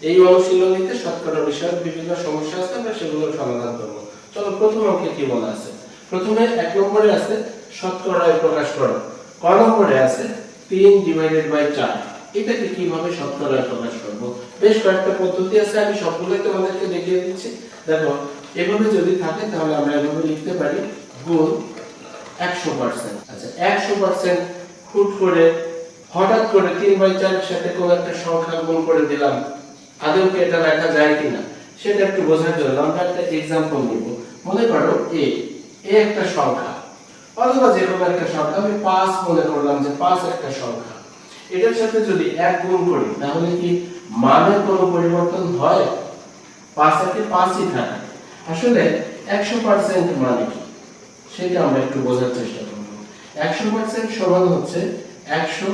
এই অনুশীলনীতে শতকরা বিষয়ক বিভিন্ন সমস্যা আছে, আমরা সেগুলো সমাধান করব। চলো প্রথম অঙ্কে কি বলা আছে। প্রথমে 1 নম্বরে আছে শতকরায় প্রকাশ করো। ক নম্বরে আছে 3/4। এটাকে কিভাবে শতকরায় প্রকাশ করব? বেশ কয়েকটা পদ্ধতি আছে, আমি সবগুলোই তোমাদেরকে দেখিয়ে দিচ্ছি। দেখো, এভাবে যদি থাকে তাহলে আমরা এভাবে লিখতে পারি গুণ 100%। আচ্ছা, 100% হুট করে হঠাৎ করে 3/4 এর সাথে কোন একটা সংখ্যা গুণ করে দিলাম, আদৌ কি এটা লেখা যায় কিনা সেটা একটু বোঝার জন্য আমরা একটা एग्जांपल নিব। মনে করো a একটা সংখ্যা, অথবা যে কোনো একটা সংখ্যা, আমি 5 মনে করলাম যে 5 একটা সংখ্যা। এটার সাথে যদি 1 গুণ করি তাহলে কি মানের কোনো পরিবর্তন হয়? 5 এর 5ই থাকে। আসলে 100% মানে কি সেটা আমরা একটু বোঝার চেষ্টা করব। 100% সমান হচ্ছে 100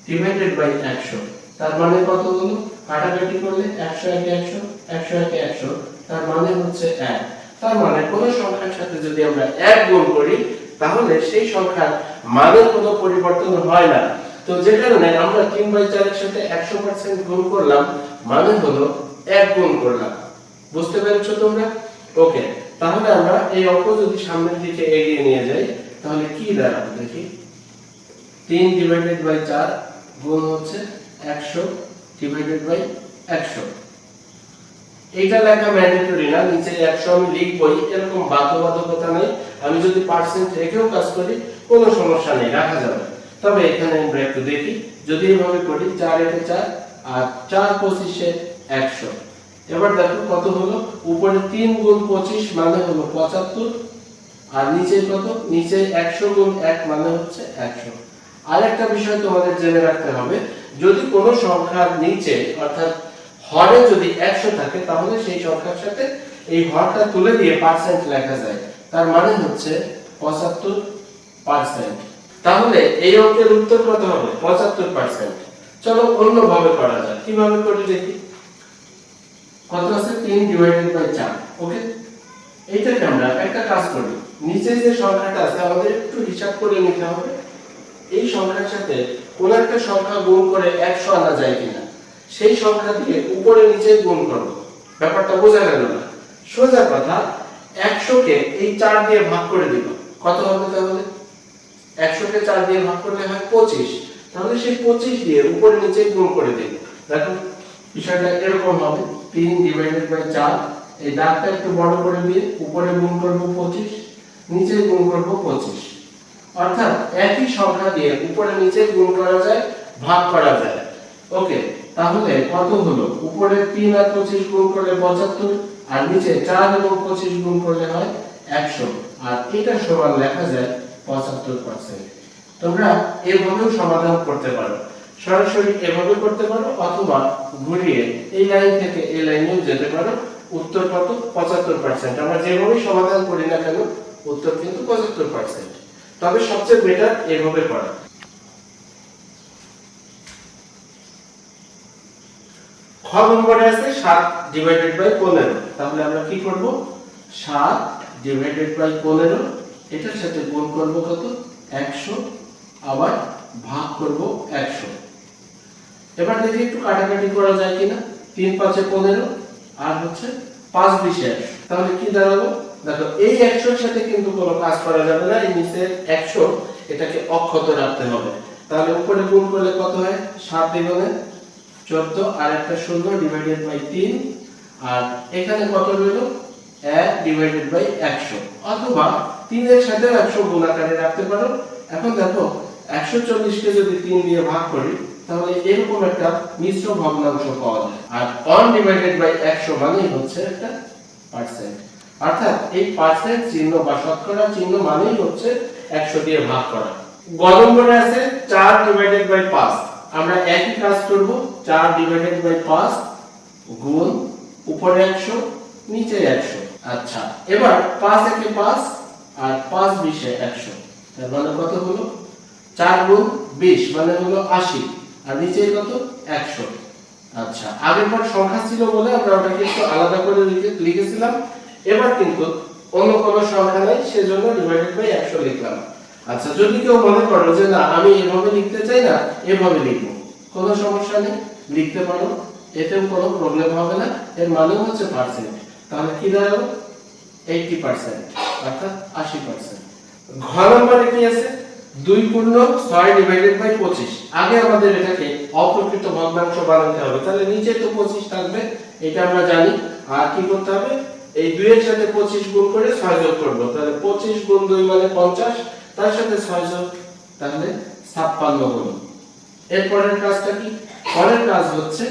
ডিভাইডেড বাই 100। তার মানে কত হলো? কাটাকাটি করলে 100 একে 100, 100 একে 100, তার মানে হচ্ছে 1। তার মানে কোন সংখ্যার সাথে যদি আমরা 1 গুণ করি তাহলে সেই সংখ্যার মানের কোনো পরিবর্তন হয় না। তো যে কারণে আমরা 3/4 এর সাথে 100% গুণ করলাম, মানে হলো 1 গুণ করলাম। বুঝতে পেরেছো তোমরা? ওকে, তাহলে আমরা এই অঙ্ক যদি সামনের দিকে এগিয়ে নিয়ে যাই তাহলে কি দাঁড়াবে দেখি। 3/4 গুণ হচ্ছে 100/100। এইটা লেখা ম্যান্ডেটরি না, নিচে 100 আমি লিখবই এরকম বাধ্যবাধকতা নাই। আমি যদি পার্সেন্ট রেখেও কাজ করি কোনো সমস্যা নেই, রাখা যাবে। তবে এখানে আমরা একটু দেখি, যদি এভাবে করি 4 একে 4 আর 4 25 100। এবার দেখো কত হলো, উপরে 3 গুণ 25 মানে হলো 75, আর নিচে কত, নিচে 100 গুণ 1 মানে হচ্ছে 100। আরেকটা বিষয় তোমাদের জেনে রাখতে হবে, যদি কোনো সংখ্যার নিচে অর্থাৎ হরে যদি 100 থাকে তাহলে সেই সংখ্যার সাথে এই হরটা তুলে দিয়ে পার্সেন্ট লেখা যায়, তার মানে হচ্ছে 75%। তাহলে এই অঙ্কের উত্তর কত হবে? 75%। চলো অন্যভাবে করা যায়, কিভাবে করি দেখি। কত আছে? 3/4। ওকে, এইটাকে আমরা একটা কাজ করি, নিচে যে সংখ্যাটা আছে আমাদের একটু হিসাব করে নিতে হবে। এই সংখ্যার সাথে কোন একটা সংখ্যা গুণ করে 100 আনা যায় কিনা সেই সংখ্যা দিয়ে উপরে নিচে গুণ করব। ব্যাপারটা বোঝা গেল না? সোজা কথা, 100 কে এই 4 দিয়ে ভাগ করে দিব, কত হবে তাহলে? 100 কে 4 দিয়ে ভাগ করলে হয় 25। তাহলে সেই 25 দিয়ে উপরে নিচে গুণ করে দেব। দেখো বিষয়টা এরকম হবে, 3/4, এই দাগটা একটু বড় করে দিয়ে উপরে গুণ করব 25, নিচে গুণ করব 25। অর্থাৎ একই সংখ্যা দিয়ে উপরে নিচে গুণ করা যায়, ভাগ করা যায়। ওকে, তাহলে কত হলো? উপরে 3 আর 25 গুণ করলে 75, আর নিচে 4 এবং 25 গুণ করলে হয় 100, আর এটা সমান লেখা যায় 75%। তোমরা এভাবেও সমাধান করতে পারো, সরাসরি এভাবে করতে পারো, অথবা ঘুরিয়ে এই লাইন থেকে এই লাইনেও যেতে পারো। উত্তর কত? 75%। আমরা যেভাবে সমাধান করি না কেন উত্তর কিন্তু 75%। তবে সবচেয়ে বেটার এভাবে করা। খ নম্বরে আছে 7/15। তাহলে আমরা কি করব? 7/15 এটার সাথে গুণ করব কত? 100, আবার ভাগ করব 100। এবার দেখি একটু কাটাকাটি করা যায় কিনা। 3 5 15 আর হচ্ছে 5 20 100। তাহলে কি দাঁড়ালো? দেখো এই 100 এর সাথে কিন্তু কোনো কাজ করা যাবে না, এই নিচের 100 এটাকে অক্ষত রাখতে হবে। তাহলে উপরে গুণ করলে কত হয়? 7 দ্বিগুণে 14 আর একটা 16 ডিভাইডেড বাই 3, আর এখানে কত রইল? 1/100। অথবা 3 এর সাথে 100 গুণ আকারে রাখতে পারো। এখন দেখো 140 কে যদি 3 দিয়ে ভাগ করি তাহলে এরকম একটা মিশ্র ভগ্নাংশ পাওয়া যায়, আর 1/100 মানেই হচ্ছে একটা পার্সেন্ট। অর্থাৎ এই পার্সেন্ট চিহ্ন বা শতকরা চিহ্ন মানেই হচ্ছে 100 দিয়ে ভাগ করা। গ নম্বরে আছে 4/5। আমরা একই কাজ করব, 4/5 গুণ উপরে 100 নিচে 100। আচ্ছা, এবার 5 একে 5 আর 5 20 100। তার মানে কত হলো? 4 গুণ 20 মানে হলো 80, আর নিচে কত? 100। আচ্ছা, আগের বার সংখ্যা ছিল বলে আমরা ওটাকে একটু আলাদা করে লিখেছিলাম। এবার কিন্তু অন্য কোনো সংখ্যা নাই, সেজন্য ডিভাইডেড বাই 100 লিখলাম। আচ্ছা, যদি কেউ মনে করো যে না আমি এভাবে লিখতে চাই না, এভাবে লিখবো, কোনো সমস্যা নেই, লিখতে পারো। এতেও কোনো প্রবলেম হবে না, এর মানে হচ্ছে পার্সেন্ট। তাহলে কি দাঁড়ালো 80%, অর্থাৎ 80%। ঘ নম্বরে কি আছে 2 পূর্ণ 6 ডিভাইডেড বাই 25। আগে আমাদের এটাকে অপ্রকৃত ভগ্নাংশ বানাতে হবে, তাহলে নিচে তো 25 থাকবে, এটা আমরা জানি। আর কি করতে হবে, এই 2 এর সাথে 25 গুণ করে 6 যোগ করব, তাহলে 25 গুণ 2 মানে 50, তার সাথে 6 যোগ, তাহলে 56 হলো। এরপরের কাজটা কি, পরের কাজ হচ্ছে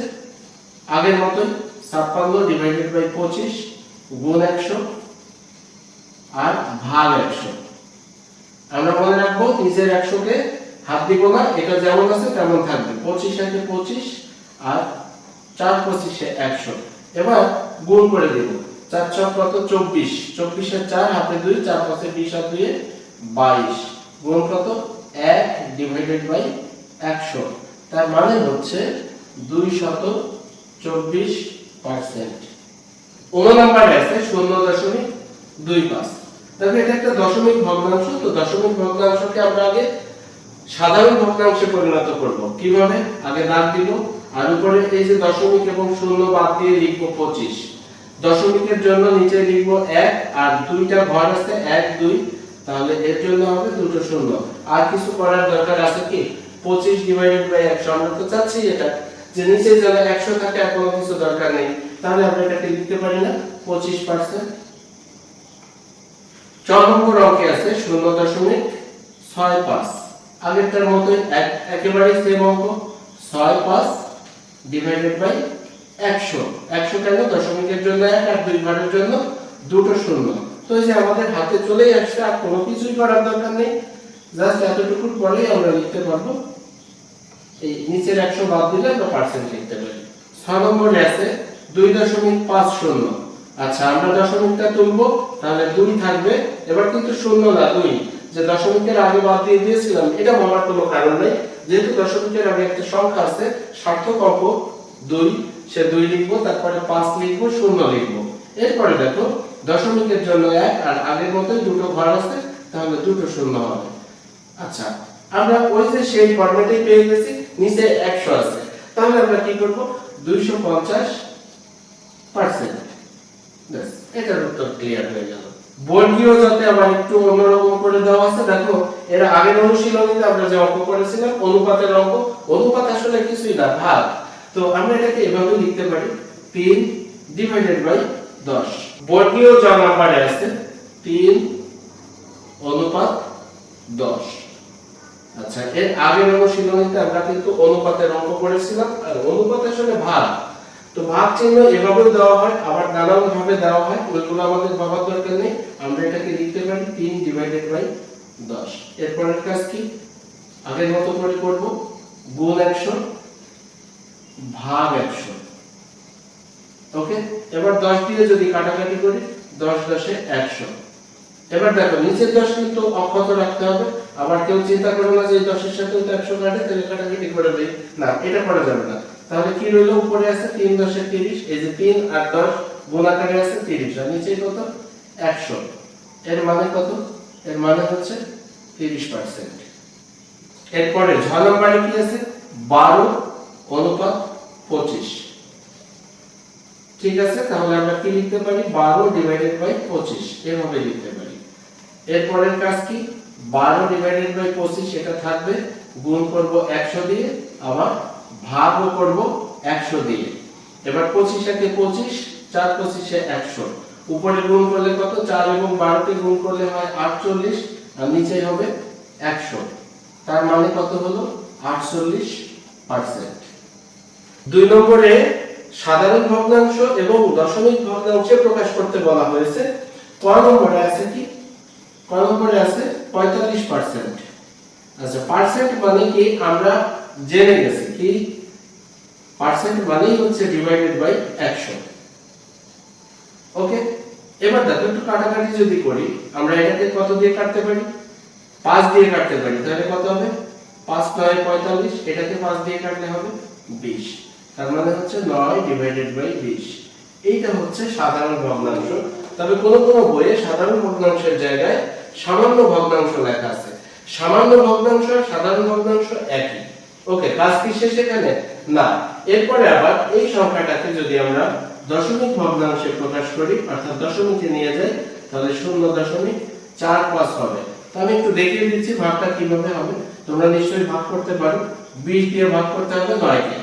আগের মতই 56 ডিভাইডেড বাই 25 গুণ 100 আর ভাগ 100। আমরা মনে রাখবো নিচের 100 কে হাত দিব না, এটা যেমন আছে তেমন থাকবে। 25 একে 25 আর 4 25 এ 100। এবার গুণ করে দেব, 4 4 কত 24, 24 এর 4 হাতে 2, 4 5 এ 20 আর 2 এ 22 গুণ কত 1 ডিভাইডেড বাই 100, তার মানে হচ্ছে 224%। 9 নম্বরে আছে 0.25। তবে এটা একটা দশমিক ভগ্নাংশ, তো দশমিক ভগ্নাংশকে আমরা আগে সাধারণ ভগ্নাংশে পরিণত করব। কিভাবে, আগে দাগ দিব আর উপরে এই যে দশমিক এবং শূন্য বাদ দিয়ে লিখব 25। দশমিকের জন্য নিচে লিখব 1 আর দুইটা ঘর আছে 1 2, তাহলে এর জন্য হবে দুটো শূন্য। আর কিছু করার দরকার আছে কি, 25 ডিভাইডেড বাই 100, আমরা তো চাচ্ছি এটা যে নিচে যেন 100 থাকে, আর কোনো কিছু দরকার নেই, তাহলে আমরা এটাকে লিখতে পারি না 25%। 4 নম্বর অঙ্কে আছে 0.65। আগেরটার মতই একেবারে সেম অঙ্ক, 6 5 ডিভাইডেড বাই 100। 100 কেন, দশমিকের জন্য 1 আর 2 ঘরের জন্য দুটো শূন্য। তো এই যে আমাদের হাতে চলেই আসছে, আর কোনো কিছুই করার দরকার নেই, জাস্ট এতটুকুর পরেই আমরা লিখতে পারবো। এই নিচের 100 বাদ দিলে আমরা পার্সেন্ট লিখতে পারি। 6 নম্বরে আছে 2.50। আচ্ছা, আমরা দশমিকটা তুলবো, তাহলে 2 থাকবে। এবার কিন্তু শূন্য না 2, যে দশমিকের আগে বাদ দিয়ে দিয়েছিলাম এটা ভাবার কোনো কারণ নেই, যেহেতু দশমিকের আগে একটা সংখ্যা আছে সার্থক অঙ্ক 2, সে 2 লিখবো, তারপরে 5 লিখবো, শূন্য লিখবো। এরপরে দেখো দশমিকের জন্য 1 আর আগের মতই দুটো ঘর আছে, তাহলে দুটো শূন্য হবে। আচ্ছা, আমরা ওই যে সেই ফরম্যাটেই পেয়ে গেছি, নিচে 100 আছে, তাহলে আমরা কি করব 250%। ব্যাস, এটার উত্তর ক্লিয়ার হয়ে গেল। বর্গীয় যাতে আবার একটু অন্যরকম করে দেওয়া আছে, দেখো এর আগের অনুশীলনীতে আমরা যে অঙ্ক করেছিলাম অনুপাতের অঙ্ক, অনুপাত আসলে কিছুই না, ভাগ। তো আমরা এটাকে এভাবে লিখতে পারি 3 ডিভাইডেড বাই 10। বর্গীয় জ নম্বরে আছে 3:10। আচ্ছা, এর আগের অনুশীলনীতে আমরা কিন্তু অনুপাতের অঙ্ক করেছিলাম, আর অনুপাত আসলে ভাগ। তো ভাগ চিহ্ন এভাবেও দেওয়া হয়, আবার নানান ভাবে দেওয়া হয়, ওইগুলো আমাদের ভাবার দরকার নেই। আমরা এটাকে লিখতে পারি 3 ডিভাইডেড বাই 10। এরপরের কাজ কি, আগের মতো করে করব, গুণ 100 ভাগ 100। ওকে, এবার 10 দিয়ে যদি কাটাকাটি করি 10 10 এ 100। এবার দেখো নিচের 10 কিন্তু অক্ষত রাখতে হবে, আবার কেউ চিন্তা করে না যে 10 এর সাথে তো 100 কাটে, তাহলে কাটাকাটি করে দেই না, এটা করা যাবে না। তাহলে কি রইলো, উপরে আছে 3 10 এ 30, এই যে 3 আর 10 গুণ আকারে আছে 30, আর নিচে কত 100। এর মানে কত, এর মানে হচ্ছে 30%। এরপরে 6 নম্বরে কি আছে 12:25। ঠিক আছে, তাহলে আমরা কি লিখতে পারি 12 ডিভাইডেড বাই 25, এভাবে লিখতে পারি। এরপরের কাজ কি 12 ডিভাইডেড বাই 25, এটা থাকবে, গুণ করব 100 দিয়ে, আবার ভাগও করব 100 দিয়ে। এবার 25 একে 25, 4 25 এ 100, উপরে গুণ করলে কত, 4 এবং 12 কে গুণ করলে হয় 48, আর নিচে হবে 100, তার মানে কত হলো 48%। 2 নম্বরে সাধারণ ভগ্নাংশ এবং দশমিক ভগ্নাংশে প্রকাশ করতে বলা হয়েছে। ক নম্বরে আছে কি, ক নম্বরে আছে 45%। আচ্ছা, পার্সেন্ট মানে কি আমরা জেনে গেছি, কি পার্সেন্ট মানেই হচ্ছে ডিভাইডেড বাই 100। ওকে, এবার দেখো একটু কাটাকাটি যদি করি, আমরা এটাকে কত দিয়ে কাটতে পারি, 5 দিয়ে কাটতে পারি, তাহলে কত হবে 5 9 45, এটাকে 5 দিয়ে কাটলে হবে 20, তার মানে হচ্ছে 9 ডিভাইডেড বাই 20। এইটা হচ্ছে সাধারণ ভগ্নাংশ। তবে কোন কোন বইয়ে সাধারণ ভগ্নাংশের জায়গায় সামান্য ভগ্নাংশ লেখা আছে। সামান্য ভগ্নাংশ আর সাধারণ ভগ্নাংশ একই। ওকে, কাজ কি শেষ এখানে, না। এরপরে আবার এই সংখ্যাটাকে যদি আমরা দশমিক ভগ্নাংশে প্রকাশ করি অর্থাৎ দশমিকে নিয়ে যাই তাহলে 0.45 হবে। তো আমি একটু দেখিয়ে দিচ্ছি ভাগটা কিভাবে হবে। তোমরা নিশ্চয়ই ভাগ করতে পারো। 20 দিয়ে ভাগ করতে হবে 9 কে।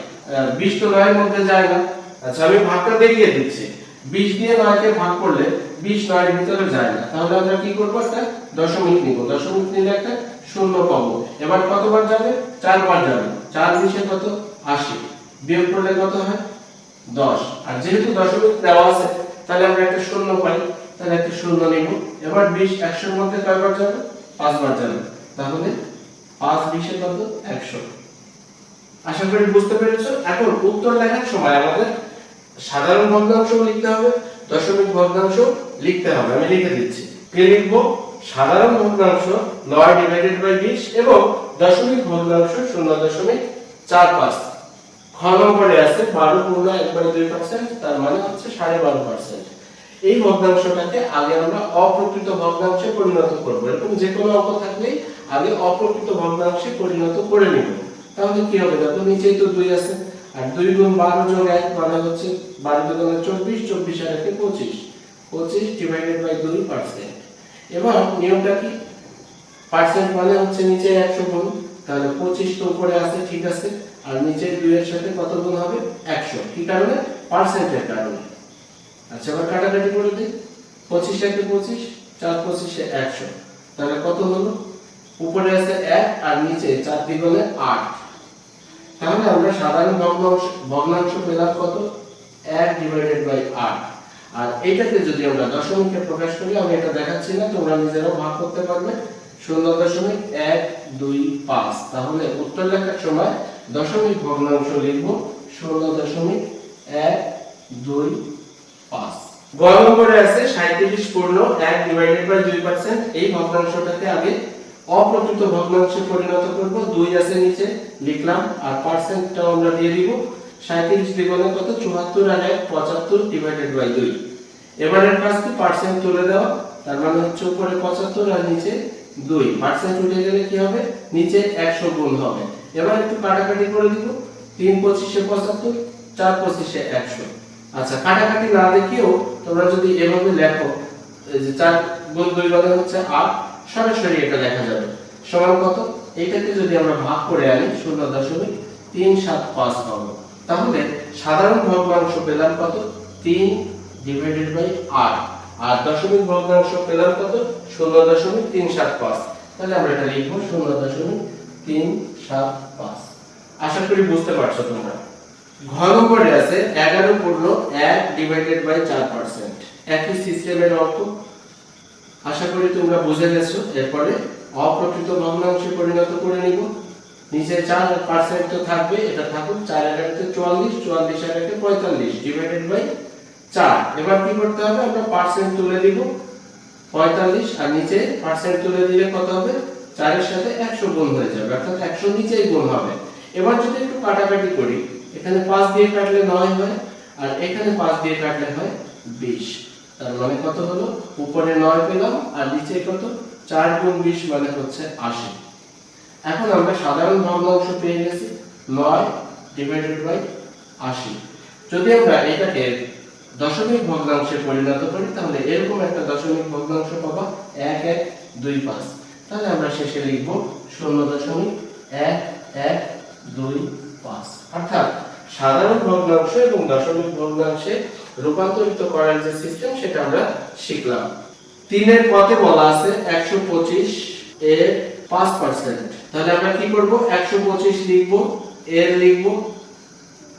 20 তো 9 এর মধ্যে যায় না। আচ্ছা আমি ভাগটা দেখিয়ে দিচ্ছি। 20 দিয়ে 9 কে ভাগ করলে 20 9 এর ভিতরে যায় না। তাহলে আমরা কি করব, একটা দশমিক নিব। দশমিক নিলে একটা শূন্য পাবো। এবার কতবার যাবে? 4 বার যাবে। 4 20 এ কত? 80। বিয়োগ করলে কত হয়? 10। আর যেহেতু দশমিক দেওয়া আছে তাহলে আমরা একটা শূন্য পাই, তাহলে একটা শূন্য নিব। এবার 20 100 এর মধ্যে কয়বার যাবে? 5 বার যাবে। তাহলে 5 20 এ কত? 100। আশা করি বুঝতে পেরেছো। এখন উত্তর লেখার সময় আমাদের সাধারণ ভগ্নাংশ লিখতে হবে, দশমিক ভগ্নাংশ লিখতে হবে। আমি লিখে দিচ্ছি। কি লিখবো? সাধারণ ভগ্নাংশ 9/20 এবং দশমিক ভগ্নাংশ 0.45। খ নম্বরে আছে 12.1/2%, তার মানে হচ্ছে 12.5%। এই ভগ্নাংশটাকে আগে আমরা অপ্রকৃত ভগ্নাংশে পরিণত করব। এরকম যে কোনো অঙ্ক থাকলেই আগে অপ্রকৃত ভগ্নাংশে পরিণত করে নিব। তাহলে কি হবে? দেখো নিচেই তো 2 আছে, আর 2 গুণ 12 যোগ 1 মানে হচ্ছে 12 দুগুণে 24, 24 আর 1 25, 25/2%। এবার নিয়মটা কি? পার্সেন্ট মানে হচ্ছে নিচে 100 গুণ, তাহলে 25 তো উপরে আছে, ঠিক আছে, আর নিচে 2 এর সাথে কত গুণ হবে? 100। কি কারণে? পার্সেন্টের কারণে। আচ্ছা এবার কাটাকাটি করে দিই। 25 এর 25, 4 25 এ 100, তাহলে কত হলো? উপরে আছে 1 আর নিচে 4 দ্বিগুণে 8। তাহলে আমরা সাধারণ ভগ্নাংশ পেলাম কত? 1/8। আর এটাকে যদি আমরা দশমিকে প্রকাশ করি, আমি এটা দেখাচ্ছি না, তোমরা নিজেরাও ভাগ করতে পারবে। 0.125। তাহলে উত্তর লেখার সময় দশমিক ভগ্নাংশ লিখব 0.125। গ নম্বরে আছে 37.1/2%। এই ভগ্নাংশটাকে আগে অপ্রকৃত ভগ্নাংশে পরিণত করব। 2 আছে নিচে, লিখলাম, আর পার্সেন্টটাও আমরা দিয়ে দিব। 37 দ্বিগুণে কত? 74 আর 1 75/2। এবারের কাজ কি? পার্সেন্ট তুলে দেওয়া। তার মানে হচ্ছে উপরে 75 আর নিচে 2। পার্সেন্ট উঠে গেলে কি হবে? নিচে 100 গুণ হবে। এবার একটু কাটাকাটি করে দিব। 3 25 এ 75, 4 25 এ 100। আচ্ছা কাটাকাটি না দেখিয়েও তোমরা যদি এভাবে লেখো, যে 4 গুণ 2 মানে হচ্ছে 8, সরাসরি এটা লেখা যাবে। সমান কত? এইটাকে যদি আমরা ভাগ করে আনি 0.375 পাবো। তাহলে সাধারণ ভগ্নাংশ পেলাম কত? 3/8। আর দশমিক ভগ্নাংশ পেলাম কত? 0.375। তাহলে আমরা এটা লিখব 0.375। আশা করি বুঝতে পারছো তোমরা। ঘ নম্বরে আছে 11.1/4%। একই সিস্টেমের অঙ্ক। আশা করি তোমরা বুঝে গেছো। এরপরে অপ্রকৃত ভগ্নাংশে পরিণত করে নিব। নিচে 4% তো থাকবে, এটা থাকুক। 4 এর আগে 44, 44 এর আগে 45/4। এবার কি করতে হবে? আমরা পার্সেন্ট তুলে দিব। 45 আর নিচে পার্সেন্ট তুলে দিলে কত হবে? 4 এর সাথে 100 গুণ হয়ে যাবে, অর্থাৎ 100 নিচেই গুণ হবে। এবার যদি একটু কাটাকাটি করি, এখানে 5 দিয়ে কাটলে 9 হয়, আর এখানে 5 দিয়ে কাটলে হয় 20। তার মানে কত হলো? উপরে 9 পেলাম আর নিচে কত? 4 গুণ 20 মানে হচ্ছে 80। এখন আমরা সাধারণ ভগ্নাংশ পেয়ে গেছি 9/80। যদি আমরা এটাকে দশমিক ভগ্নাংশে পরিণত করি তাহলে এরকম একটা দশমিক ভগ্নাংশ পাবো 1125। তাহলে আমরা শেষে লিখব 0.1125। অর্থাৎ সাধারণ ভগ্নাংশ এবং দশমিক ভগ্নাংশে রূপান্তরিত করার যে সিস্টেম সেটা আমরা শিখলাম। 3 এর পথে বলা আছে 125 এর 5%। তাহলে আমরা কি করব? 125 লিখব, এর লিখব।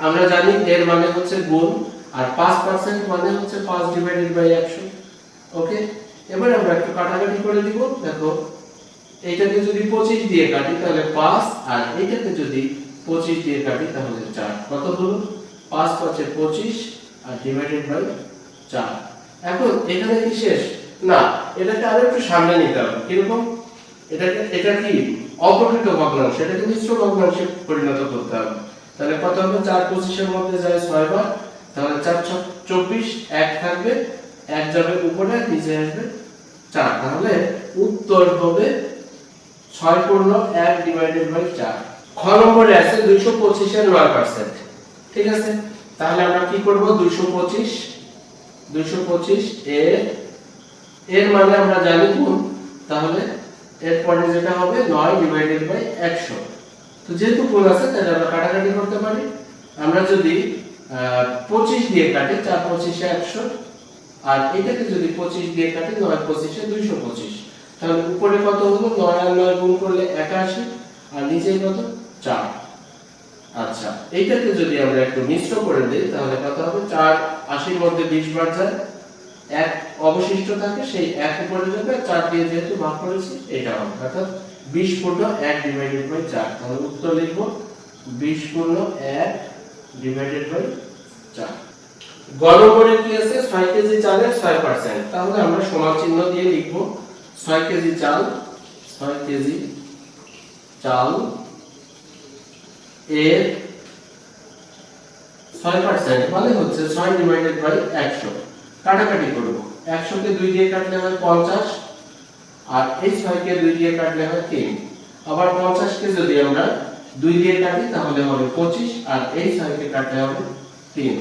আমরা জানি এর মানে হচ্ছে গুণ, আর 5% মানে হচ্ছে 5/100। ওকে, এবার আমরা একটু কাটাকাটি করে দিব। দেখো এইটাকে যদি 25 দিয়ে কাটি তাহলে 5, আর এইটাকে যদি 25 দিয়ে কাটি তাহলে 4। কত হলো? 5 5 এ 25 আর /4। এখন এখানে কি শেষ? না, এটাকে আরো একটু সামনে নিতে হবে। কিরকম? এটা কি অপ্রকৃত ভগ্নাংশ, এটাকে মিশ্র ভগ্নাংশে পরিণত করতে হবে। তাহলে কত হবে? 4 25 এর মধ্যে যায় 6 বার, তাহলে 4 24, 1 থাকবে, 1 যাবে উপরে, নিচে আসবে 4। তাহলে উত্তর হবে 6 পূর্ণ 1/4। খ নম্বরে আছে 225 এর 9%। ঠিক আছে, তাহলে আমরা কি করব, 225 এর মানে আমরা জানি গুণ, তাহলে এর পরে যেটা হবে 9 ডিভাইডেড বাই 100। তো যেহেতু গুণ আছে তাহলে আমরা কাটাকাটি করতে পারি। আমরা যদি 25 দিয়ে কাটি, 4 25 এ 100, আর এটাকে যদি 25 দিয়ে কাটি, 9 25 এ 225, তাহলে উপরে কত হলো, 9 আর 9 গুণ করলে 81, আর নিচে কত, 4। আচ্ছা, এইটাকে যদি আমরা একটু মিশ্র করে দেই তাহলে কত হবে, 4 80 এর মধ্যে 20 বার যায়, 1 অবশিষ্ট থাকে, সেই 1 উপরে যাবে, 4 দিয়ে যেহেতু ভাগ করেছি এটা হবে, অর্থাৎ 20 পূর্ণ 1 ডিভাইডেড বাই 4। তাহলে উত্তর লিখব 20 পূর্ণ 1 ডিভাইডেড বাই 4। গ নম্বরে কি আছে, 6 কেজি চালের 6%। তাহলে আমরা সমান চিহ্ন দিয়ে লিখব 6 কেজি চাল, 6 কেজি চাল এর 6% মানে হচ্ছে 6 ডিভাইডেড বাই 100। কাটাকাটি করব, 100 কে 2 দিয়ে কাটলে হয় 50, আর এই 6 কে 2 দিয়ে কাটলে হয় 3। আবার 50 কে যদি আমরা 2 দিয়ে কাটি তাহলে হবে 25, আর এই 6 কে কাটলে হবে 3।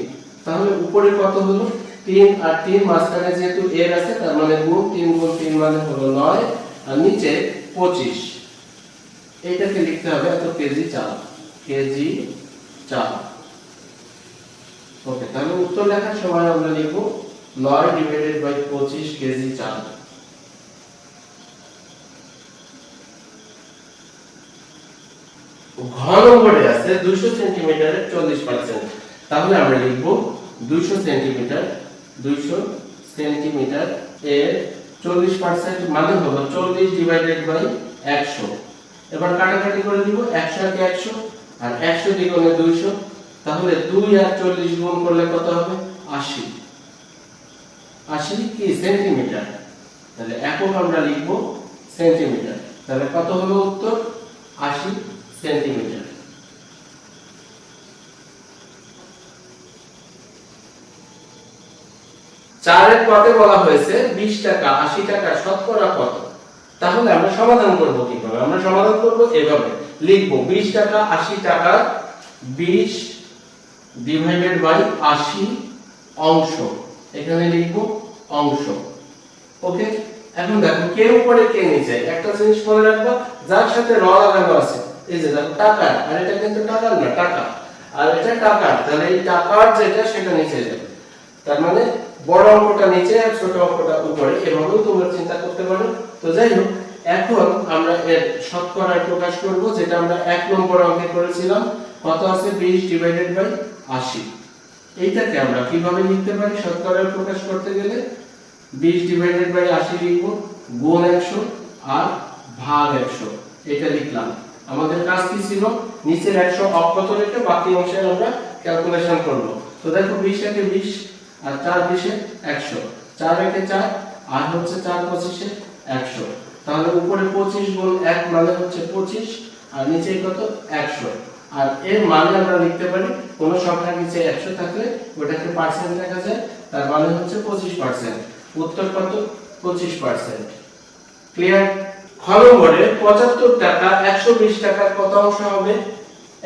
তাহলে উপরে কত হলো, 3 আর 3 মাঝখানে যেহেতু এর আছে তার মানে গুণ, 3 গুণ 3 মানে হলো 9, আর নিচে 25। এইটাকে লিখতে হবে এত কেজি চাল, কেজি চাল। ওকে, তাহলে উত্তর লেখার সময় আমরা লিখব 9 ডিভাইডেড বাই 25 কেজি চাল। ঘ নম্বরে আছে 200 সেন্টিমিটারের 40%। তাহলে আমরা লিখব 200 সেন্টিমিটার এর 40% মানে হলো 40 ডিভাইডেড বাই 100। এবার কাটাকাটি করে দিব, 100 কে 100, আর 100 দ্বিগুণে 200, তাহলে 2 আর 40 গুণ করলে কত হবে, 80। 80 কি সেন্টিমিটার, তাহলে একক আমরা লিখব সেন্টিমিটার। তাহলে কত হলো উত্তর, 80 সেন্টিমিটার। 4 এর পদে বলা হয়েছে 20 টাকা 80 টাকা শতকরা কত। তাহলে আমরা সমাধান করব কিভাবে, আমরা সমাধান করব এভাবে, লিখব 20 টাকা 80 টাকা 20 ডিভাইডেড বাই 80 অংশ, এখানে লিখব অংশ। ওকে, এখন দেখো কে উপরে কে নিচে, একটা জিনিস মনে রাখবা, যার সাথে র লাগানো আছে, এই যে দেখো টাকা, আর এটা কিন্তু টাকা না, টাকা, আর এটা টাকা, তাহলে এই টাকার যেটা সেটা নিচে যাবে, তার মানে বড় অঙ্কটা নিচে আর ছোট অঙ্কটা উপরে, এভাবেও তোমরা চিন্তা করতে পারো। তো যাই হোক, এখন আমরা এর শতকরা প্রকাশ করব, যেটা আমরা 1 নম্বর অঙ্কে করেছিলাম। কত আছে, 20 ডিভাইডেড বাই 80। এইটাকে আমরা কিভাবে লিখতে পারি শতকরা প্রকাশ করতে গেলে, 20 ডিভাইডেড বাই 80 লিখব, গুণ 100 আর ভাগ 100, এটা লিখলাম। আমাদের কাজ কি ছিল, নিচের 100 অক্ষত রেখে বাকি অংশে আমরা ক্যালকুলেশন করব। তো দেখো 20 একে 20, আর 4 20 এ 100, 4 একে 4, আর হচ্ছে 4 25 এ 100। তাহলে উপরে 25 গুণ 1 মানে হচ্ছে 25, আর নিচে কত, 100। আর এর মানে আমরা লিখতে পারি, কোন সংখ্যার নিচে 100 থাকলে ওটাকে পার্সেন্ট লেখা যায়, তার মানে হচ্ছে 25%। উত্তর কত, 25%। ক্লিয়ার। খ নম্বরে 75 টাকা 120 টাকার কত অংশ হবে,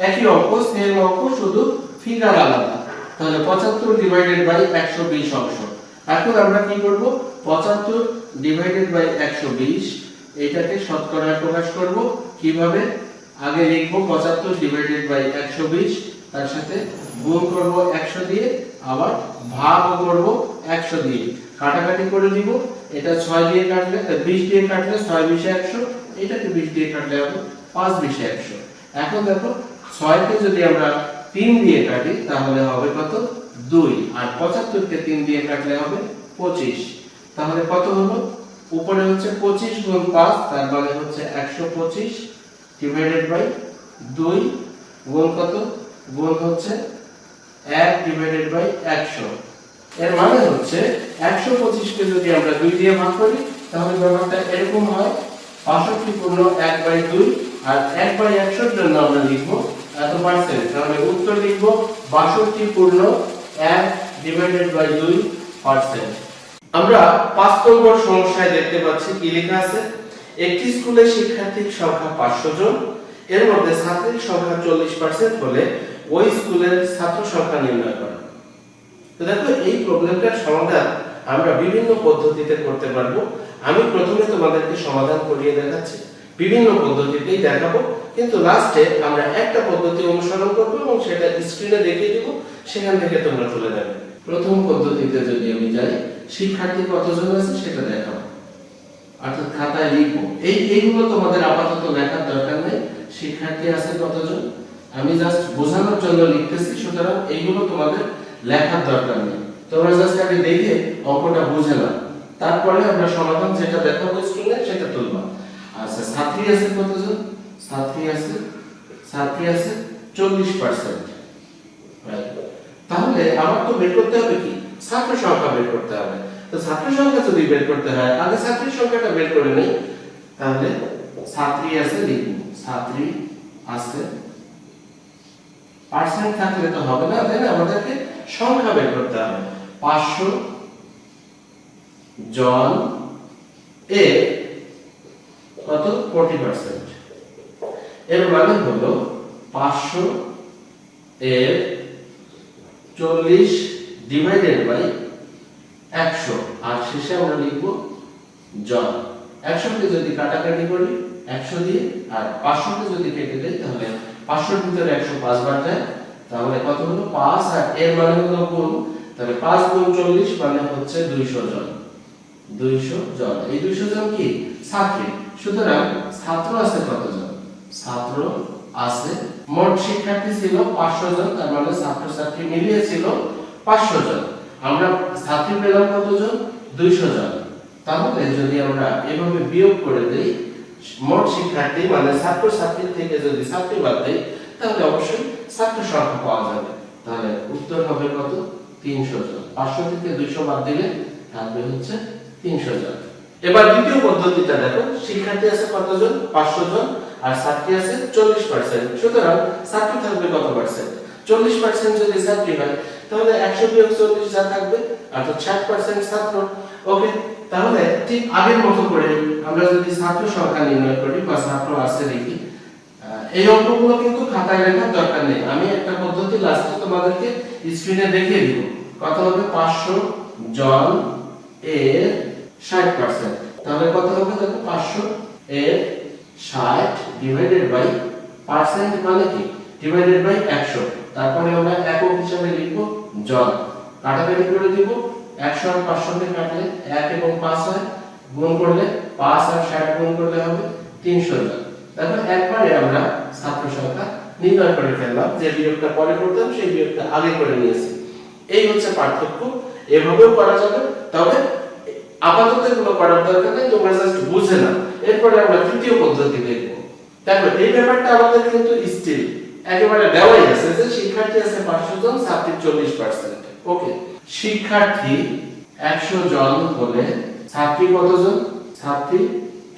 একই অঙ্ক, সেম অঙ্ক, শুধু ফিগার আলাদা। তাহলে 75 ডিভাইডেড বাই 120 অংশ। এখন আমরা কি করব, 75 ডিভাইডেড বাই 120 এটাকে শতকরা প্রকাশ করব কিভাবে, আগে লিখব 75 ডিভাইডেড বাই 120, তার সাথে গুণ করব 100 দিয়ে, আবার ভাগ করব 100 দিয়ে, কাটাকাটি করে দিব। এটা 6 দিয়ে কাটলে 20 দিয়ে কাটলে 6 20 এ 100, এটাকে 20 দিয়ে কাটলে হবে 5 20 এ 100। এখন দেখো 6 কে যদি আমরা 3 দিয়ে কাটি তাহলে হবে কত, 2, আর 75 কে 3 দিয়ে কাটলে হবে 25। তাহলে কত হলো, উপরে হচ্ছে 25 গুণ 5, তার মানে হচ্ছে 125 ডিভাইডেড বাই 2 গুণ কত, গুণ হচ্ছে 1 ডিভাইডেড বাই 100। এর মানে হচ্ছে 125 কে যদি আমরা 2 দিয়ে ভাগ করি তাহলে ব্যাপারটা এরকম হয়, 65 পূর্ণ 1/2, আর 1/100 এর জন্য আমরা লিখব এত পার্সেন্ট। তাহলে উত্তর লিখব 62 পূর্ণ 1 ডিভাইডেড বাই 2%। আমরা 5 নম্বর সমস্যায় দেখতে পাচ্ছি কি লেখা আছে, একটি স্কুলে শিক্ষার্থীর সংখ্যা 500 জন এর মধ্যে ছাত্রীর সংখ্যা 40% হলে ওই স্কুলের ছাত্র সংখ্যা নির্ণয় করো। তো দেখো এই প্রবলেমটার সমাধান আমরা বিভিন্ন পদ্ধতিতে করতে পারবো। আমি প্রথমে তোমাদেরকে সমাধান করিয়ে দেখাচ্ছি, বিভিন্ন পদ্ধতিতেই দেখাবো, কিন্তু লাস্টে আমরা একটা পদ্ধতি অনুসরণ করব এবং সেটা স্ক্রিনে দেখিয়ে দিব, সেখান থেকে তোমরা তুলে নেবে। প্রথম পদ্ধতিতে যদি আমি যাই, শিক্ষার্থী কতজন আছে সেটা দেখাবো, অর্থাৎ খাতায় লিখবো। এইগুলো তোমাদের আপাতত লেখার দরকার নেই। শিক্ষার্থী আছে কতজন, আমি জাস্ট বোঝানোর জন্য লিখতেছি, সুতরাং এইগুলো তোমাদের লেখার দরকার নেই। তোমরা জাস্ট আগে দেখে অঙ্কটা বুঝে নাও, তারপরে আমরা সমাধান যেটা দেখাবো স্ক্রিনে সেটা তুলবা। আচ্ছা, ছাত্রী আছে কতজন, ছাত্রী আছে 40%। তাহলে আমার তো বের করতে হবে কি, ছাত্র সংখ্যা বের করতে হবে। তো ছাত্র সংখ্যা যদি বের করতে হয়, আগে ছাত্রীর সংখ্যাটা বের করে নেই। তাহলে ছাত্রী আছে লিখব, ছাত্রী আছে, পার্সেন্ট থাকলে তো হবে না, তাই না? আমাদেরকে সংখ্যা বের করতে হবে। 500 জন এ কত, 40%। এর মানে হলো 500 এর 40 ডিভাইডেড বাই 100, আর শেষে আমরা লিখব জন। 100 কে যদি কাটাকাটি করি 100 দিয়ে, আর 500 কে যদি কেটে দেই, তাহলে 500 এর ভিতরে 105 বার যায়, তাহলে কত হলো 5, আর এর মানে হলো গুণ, তাহলে 5 গুণ 40 মানে হচ্ছে 200 জন। 200 জন, এই 200 জন কি, ছাত্রী। সুতরাং ছাত্র আছে কতজন, ছাত্র আছে, মোট শিক্ষার্থী ছিল 500 জন, তার মানে ছাত্র ছাত্রী মিলিয়ে ছিল 500 জন। আমরা ছাত্রী পেলাম কতজন, 200 জন। তাহলে যদি আমরা এভাবে বিয়োগ করে দেই, মোট শিক্ষার্থী মানে ছাত্র ছাত্রীর থেকে যদি ছাত্রী বাদ দেই, তাহলে অবশ্যই ছাত্র সংখ্যা পাওয়া যাবে। তাহলে উত্তর হবে কত, 300 জন। 500 থেকে 200 বাদ দিলে থাকবে হচ্ছে 300 জন। এবার দ্বিতীয় পদ্ধতিটা দেখো, শিক্ষার্থী আছে কতজন, 500 জন, আর ছাত্রী আছে 40%। সুতরাং ছাত্র থাকবে কত পার্সেন্ট, 40% যদি ছাত্রী হয়, তাহলে 100 বিয়োগ 40 যা থাকবে, অর্থাৎ 60% ছাত্র। ওকে, তাহলে ঠিক আগের মতো করে আমরা যদি ছাত্র সংখ্যা নির্ণয় করি বা ছাত্র আছে লিখি, এই অঙ্কগুলো কিন্তু খাতায় লেখার দরকার নেই। আমি একটা পদ্ধতি লাস্টে তোমাদেরকে স্ক্রিনে দেখিয়ে দিব। কত হবে, 500 জন এর 60%। তাহলে কত হবে, দেখো 500 এর 60 ডিভাইডেড বাই, পার্সেন্ট মানে কি, ডিভাইডেড বাই 100। তারপরে আমরা একক হিসাবে লিখব জন, কাটাকাটি করে দিব। 100 আর 500 কে কাটলে 1 এবং 5 হয়, গুণ করলে 5 আর 60 গুণ করলে হবে 300 জন। তারপর একবারে আমরা ছাত্র সংখ্যা নির্ণয় করে ফেললাম, যে বিয়োগটা পরে করতাম সেই বিয়োগটা আগে করে নিয়েছি। এই হচ্ছে পার্থক্য। এভাবেও করা যাবে, তবে আপাতত এগুলো করার দরকার নেই, তোমরা জাস্ট বুঝে নাও। এরপরে আমরা তৃতীয় পদ্ধতি দেখব। দেখো এই ব্যাপারটা আমাদের কিন্তু স্টিল একেবারে দেওয়াই আছে যে শিক্ষার্থী আছে 500 জন, ছাত্রী 40%। ওকে, শিক্ষার্থী 100 জন হলে ছাত্রী কতজন, ছাত্রী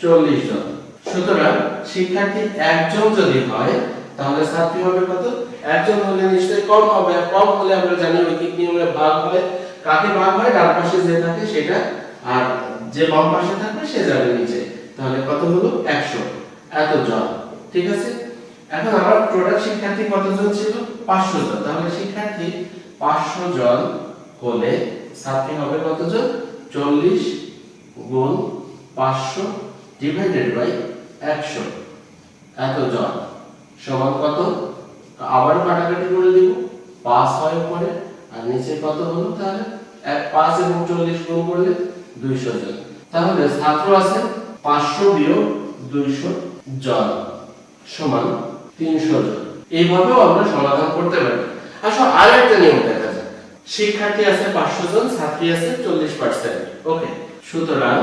40 জন। সুতরাং শিক্ষার্থী একজন যদি হয়, তাহলে ছাত্রী হবে কত, একজন হলে নিশ্চয়ই কম হবে। কম হলে আমরা জানি ঐকিক নিয়মে ভাগ হয়, কাকে ভাগ হয়, ডান পাশে যে থাকে সেটা, আর যে বাম পাশে থাকবে সে যাবে নিচে। তাহলে কত হলো, 100 এত জন। ঠিক আছে, এখন আমার টোটাল শিক্ষার্থী কতজন ছিল, 500 জন। তাহলে শিক্ষার্থী 500 জন হলে ছাত্রী হবে কতজন, 40 গুণ 500 ডিভাইডেড বাই 100, এত জন সমান কত, আবার কাটাকাটি করে দিব, 5 হয় উপরে আর নিচে কত হলো, তাহলে 5 এবং 40 গুণ করলে 200 জন। তাহলে ছাত্র আছে 500 বিয়োগ 200 জন সমান 300 জন। এইভাবেও আমরা সমাধান করতে পারি। আসলে আরেকটা নিয়ম দেখা যাক। শিক্ষার্থী আছে 500 জন, ছাত্রী আছে 40%। ওকে, সুতরাং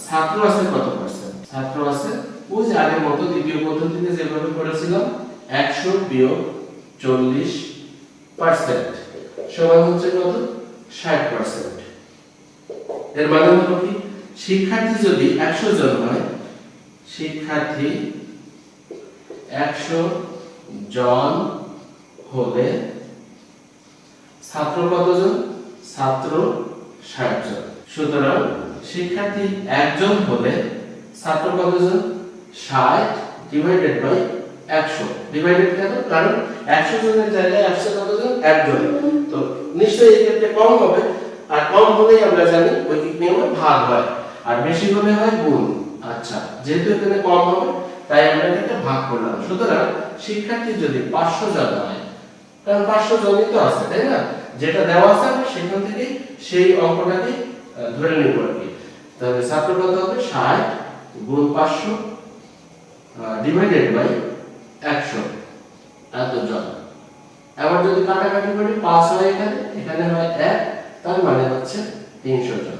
ছাত্র আছে কত পার্সেন্ট, ছাত্র আছে ওই যে আগের মতো দ্বিতীয় পদ্ধতিতে যেভাবে করেছিলাম, 100 বিয়োগ 40% সমান হচ্ছে কত, 60%। এর মানে হলো কি, শিক্ষার্থী যদি 100 জন হয়, শিক্ষার্থী 100 জন হলে ছাত্র কতজন, ছাত্র 60 জন। সুতরাং শিক্ষার্থী একজন হলে ছাত্র কতজন, 60 ডিভাইডেড বাই 100 ডিভাইডেড কেন? কারণ 100 জনের জায়গায় আসছে কতজন? একজন। তো নিশ্চয়ই এই ক্ষেত্রে কম হবে, আর কম হলেই আমরা জানি ঐকিক নিয়মে ভাগ হয়, আর বেশি হলে হয় গুণ। আচ্ছা, যেহেতু এখানে কম হবে তাই আমরা এটাকে ভাগ করলাম। সুতরাং শিক্ষার্থী যদি 500 জন হয়, কারণ 500 জনই তো আছে, তাই না? যেটা দেওয়া আছে আমরা সেখান থেকে সেই অঙ্কটাকে ধরে নিব আর কি। তাহলে ছাত্র কত হবে? 60 গুণ 500 ডিভাইডেড বাই 100 এত জন। এবার যদি কাটাকাটি করি 5 হয়, এখানে হয় 1, তার মানে হচ্ছে 300 জন।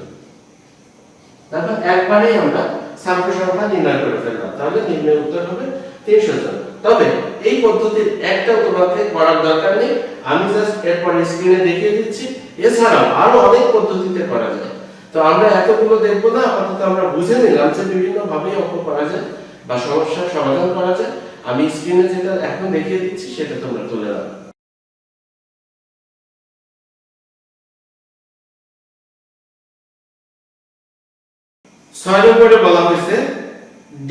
তারপর একবারেই আমরা ছাত্র সংখ্যা নির্ণয় করে ফেললাম, তাহলে নির্ণয় উত্তর হবে 300 জন। তবে এই পদ্ধতির একটাও তোমাকে করার দরকার নেই, আমি জাস্ট এরপর স্ক্রিনে দেখিয়ে দিচ্ছি। এছাড়াও আরো অনেক পদ্ধতিতে করা যায়, তো আমরা এতগুলো দেখবো না, আপাতত আমরা বুঝে নিলাম যে বিভিন্ন ভাবে অঙ্ক করা যায় বা সমস্যার সমাধান করা যায়। আমি স্ক্রিনে যেটা এখন দেখিয়ে দিচ্ছি সেটা তোমরা তুলে নাও। 6 নম্বরে বলা হয়েছে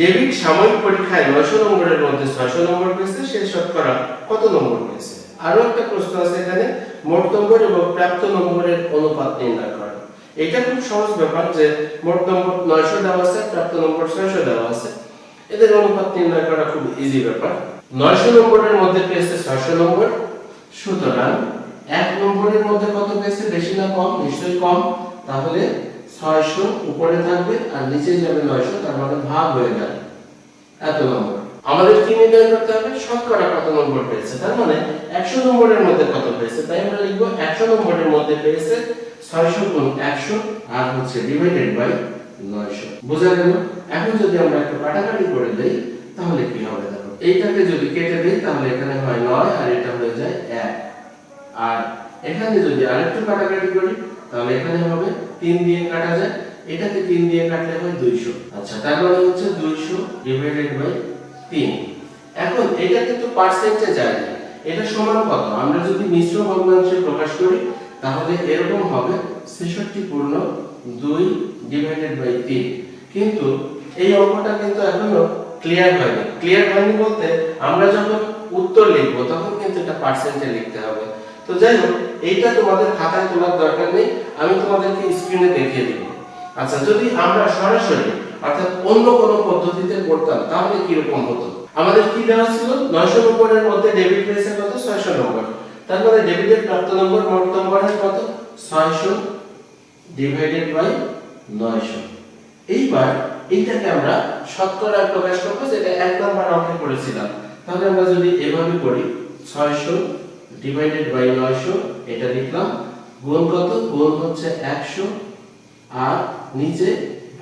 ডেভিড সাময়িক পরীক্ষায় 900 নম্বরের মধ্যে 600 নম্বর পেয়েছে, সে শতকরা কত নম্বর পেয়েছে? আরো একটা প্রশ্ন আছে এখানে, মোট নম্বর এবং প্রাপ্ত নম্বরের অনুপাত নির্ণয় করা। এটা খুব সহজ ব্যাপার যে মোট নম্বর 900 দেওয়া আছে, প্রাপ্ত নম্বর 600 দেওয়া আছে, এদের অনুপাত নির্ণয় করা খুব ইজি ব্যাপার। 900 নম্বরের মধ্যে পেয়েছে 600 নম্বর, সুতরাং 1 নম্বরের মধ্যে কত পেয়েছে? বেশি না কম? নিশ্চয়ই কম। তাহলে 600 উপরে থাকবে আর নিচে যাবে 900, তার মানে ভাগ হয়ে গেল এত নম্বর। আমাদের কি নির্ণয় করতে হবে? শতকরা কত নম্বর পেয়েছে, তার মানে 100 নম্বরের মধ্যে কত পেয়েছে। তাই আমরা লিখব 100 নম্বরের মধ্যে পেয়েছে 600 গুণ 100 আর হচ্ছে ডিভাইডেড বাই 900। বোঝা গেল? এখন যদি আমরা একটু কাটাকাটি করে দেই তাহলে কি হবে দেখো, এইটাকে যদি কেটে দেই তাহলে এখানে হয় 9 আর এটা হয়ে যায় 1, আর এখানে যদি আরেকটু কাটাকাটি করি তাহলে এখানে হবে 3 দিয়ে কাটা যায়, এটাকে 3 দিয়ে কাটলে হয় 200। আচ্ছা, তার মানে হচ্ছে 200 ডিভাইডেড বাই 3। এখন এটা কিন্তু পার্সেন্টে যায় না, এটা সমান কত? আমরা যদি মিশ্র ভগ্নাংশে প্রকাশ করি তাহলে এরকম হবে 66/2 ডিভাইডেড বাই 3। কিন্তু এই অঙ্কটা কিন্তু এখনো ক্লিয়ার হয়নি। ক্লিয়ার হয়নি বলতে আমরা যখন উত্তর লিখব তখন কিন্তু এটা পার্সেন্টে লিখতে হবে। তো যাই হোক, এইটা তোমাদের খাতায় তোলার দরকার নেই, আমি তোমাদেরকে স্ক্রিনে দেখিয়ে দিব। আচ্ছা, যদি আমরা সরাসরি অর্থাৎ অন্য কোনো পদ্ধতিতে করতাম তাহলে কি রকম হতো? আমাদের কি দেওয়া ছিল? 900 নম্বরের মধ্যে ডেবিট পেয়েছে কত? 600 নম্বর। তার মানে ডেবিটের প্রাপ্ত নম্বর মোট নম্বরের কত? 600 ডিভাইডেড বাই 900। এইবার এইটাকে আমরা শতকরা প্রকাশ করব, যেটা 1 নাম্বার অঙ্কে করেছিলাম। তাহলে আমরা যদি এভাবে করি 600 ডিভাইডেড বাই 900, এটা লিখলাম, গুণ কত? গুণ হচ্ছে 100 আর নিচে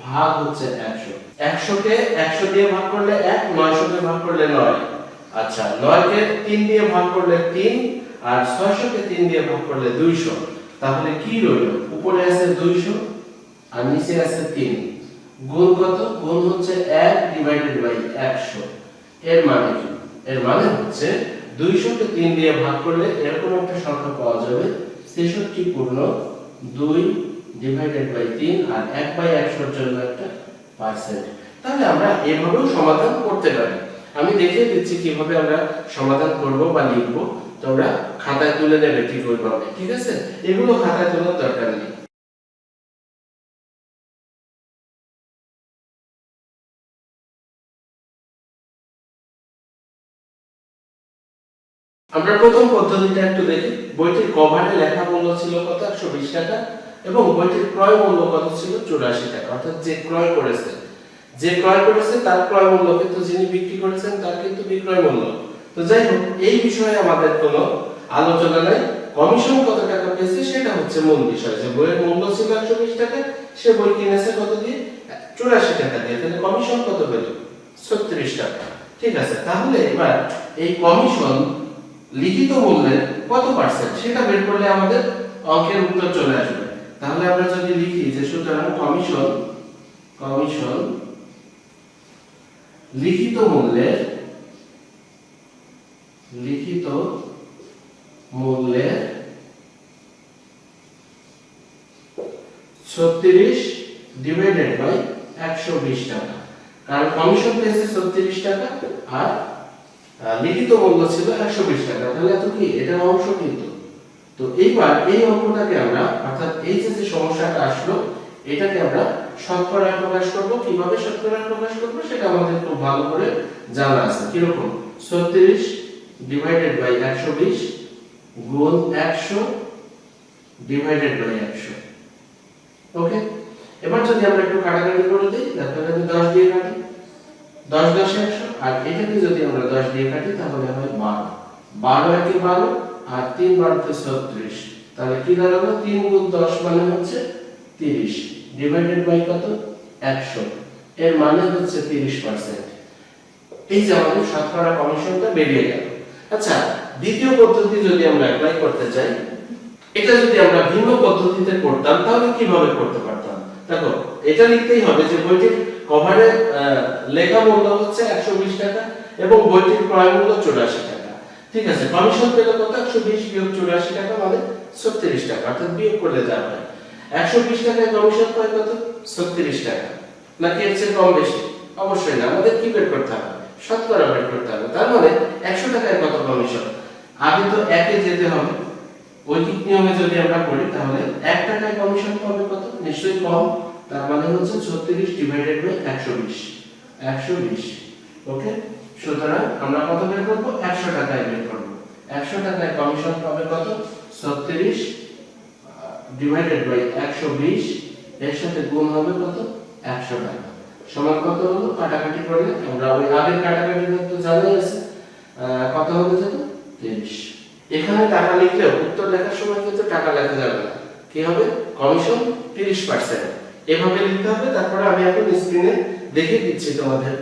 ভাগ হচ্ছে 100। 100 কে 100 দিয়ে ভাগ করলে 1, 900 কে ভাগ করলে 9। আচ্ছা, 9 কে 3 দিয়ে ভাগ করলে 3 আর 600 কে 3 দিয়ে ভাগ করলে 200। তাহলে কি রইল? উপরে আছে 200 আর নিচে আছে 3। গুণ কত? গুণ হচ্ছে 1 ডিভাইডেড বাই 100। এর মানে কি? এর মানে হচ্ছে 200 কে 3 দিয়ে ভাগ করলে এরকম একটা সংখ্যা পাওয়া যাবে 66/2 ডিভাইডেড বাই 3 আর 1/100 এর জন্য একটা পার্সেন্ট। তাহলে আমরা এভাবেও সমাধান করতে পারি। আমি দেখিয়ে দিচ্ছি কিভাবে আমরা সমাধান করব বা লিখব, তোমরা খাতায় তুলে নেবে ঠিক ওইভাবে, ঠিক আছে? এগুলো খাতায় তোলার দরকার নেই। আমরা প্রথম পদ্ধতিটা একটু দেখি। বইটির কভারে লেখা মূল্য ছিল কত? 120 টাকা, এবং বইটির ক্রয় মূল্য কত ছিল? 84 টাকা। অর্থাৎ যে ক্রয় করেছে তার ক্রয় মূল্য কিন্তু যিনি বিক্রি করেছেন তার কিন্তু বিক্রয় মূল্য। তো যাই হোক, এই বিষয়ে আমাদের কোনো আলোচনা নাই। কমিশন কত টাকা পেয়েছে সেটা হচ্ছে মূল বিষয়। যে বইয়ের মূল্য ছিল 120 টাকা, সে বই কিনেছে কত দিয়ে? 84 টাকা দিয়ে। তাহলে কমিশন কত পেল? 36 টাকা। ঠিক আছে, তাহলে এবার এই কমিশন লিখিত মূল্যের কত পার্সেন্ট সেটা বের করলে আমাদের অঙ্কের উত্তর চলে আসবে। তাহলে আমরা যদি লিখি যে সুতরাং কমিশন লিখিত মূল্যের 36 ডিভাইডেড বাই 120 টাকা, কারণ কমিশন পেয়েছে 36 টাকা আর লিখিত মূল্য ছিল 120 টাকা, তাহলে এত কি এটা অংশ কিন্তু। তো এইবার এই অঙ্কটাকে আমরা অর্থাৎ এই যে সমস্যাটা আসলো এটাকে আমরা শতকরায় প্রকাশ করব। কিভাবে শতকরায় প্রকাশ করব সেটা আমাদের খুব ভালো করে জানা আছে। কি রকম? 36 ডিভাইডেড বাই 120 গুণ 100 ডিভাইডেড বাই 100। ওকে, এবার যদি আমরা একটু কাটাকাটি করে দিই, তাহলে আমি 10 দিয়ে কাটি, 10 10 100, আর এটাকে যদি আমরা 10 দিয়ে কাটি তাহলে হয় 12, 12 একে 12 আর 3 12 36, তাহলে কি দাঁড়ালো? 3 গুণ 10 মানে হচ্ছে 30 ডিভাইডেড বাই কত? 100, এর মানে হচ্ছে 30%। এই যে আমাদের শতকরা কমিশনটা বেরিয়ে গেল। আচ্ছা, দ্বিতীয় পদ্ধতি যদি আমরা অ্যাপ্লাই করতে চাই, এটা যদি আমরা ভিন্ন পদ্ধতিতে করতাম তাহলে কিভাবে করতে পারতাম? দেখো, এটা লিখতেই হবে যে বইটির কভারে লেখা মূল্য হচ্ছে 120 টাকা এবং বইটির ক্রয় মূল্য 84 টাকা। ঠিক আছে, কমিশন পেলে কত? 120 বিয়োগ 84 টাকা মানে 36 টাকা, অর্থাৎ বিয়োগ করলে যা হয় 120 টাকায় কমিশন পায় কত? 36 টাকা। নাকি এর চেয়ে কম বেশি? অবশ্যই না, আমাদের কি বের করতে হবে? শতকরা বের করতে হবে। তার মানে 100 টাকায় কত কমিশন? আগে তো একে যেতে হবে। ঐকিক নিয়মে যদি আমরা করি তাহলে 1 টাকায় কমিশন পাবে কত? নিশ্চয়ই কম, তার মানে হচ্ছে 36 ডিভাইডেড বাই 120, 120। ওকে, সুতরাং আমরা কত বের করব? 100 টাকায় বের করব। 100 টাকায় কমিশন পাবে কত? 36 ডিভাইডেড বাই 120, এর সাথে গুণ হবে কত? 100 টাকা। সমান কত হলো? কাটাকাটি করলে আমরা ওই আগের কাটাকাটিটা তো জানাই আছে, কত হবে জানো? 30। এখানে টাকা লিখলেও উত্তর লেখার সময় কিন্তু টাকা লেখা যাবে না। কি হবে? কমিশন 30%। এভাবে লিখতে হবে। তারপরে আমি এখন স্ক্রিনে দেখিয়ে দিচ্ছি তোমাদের।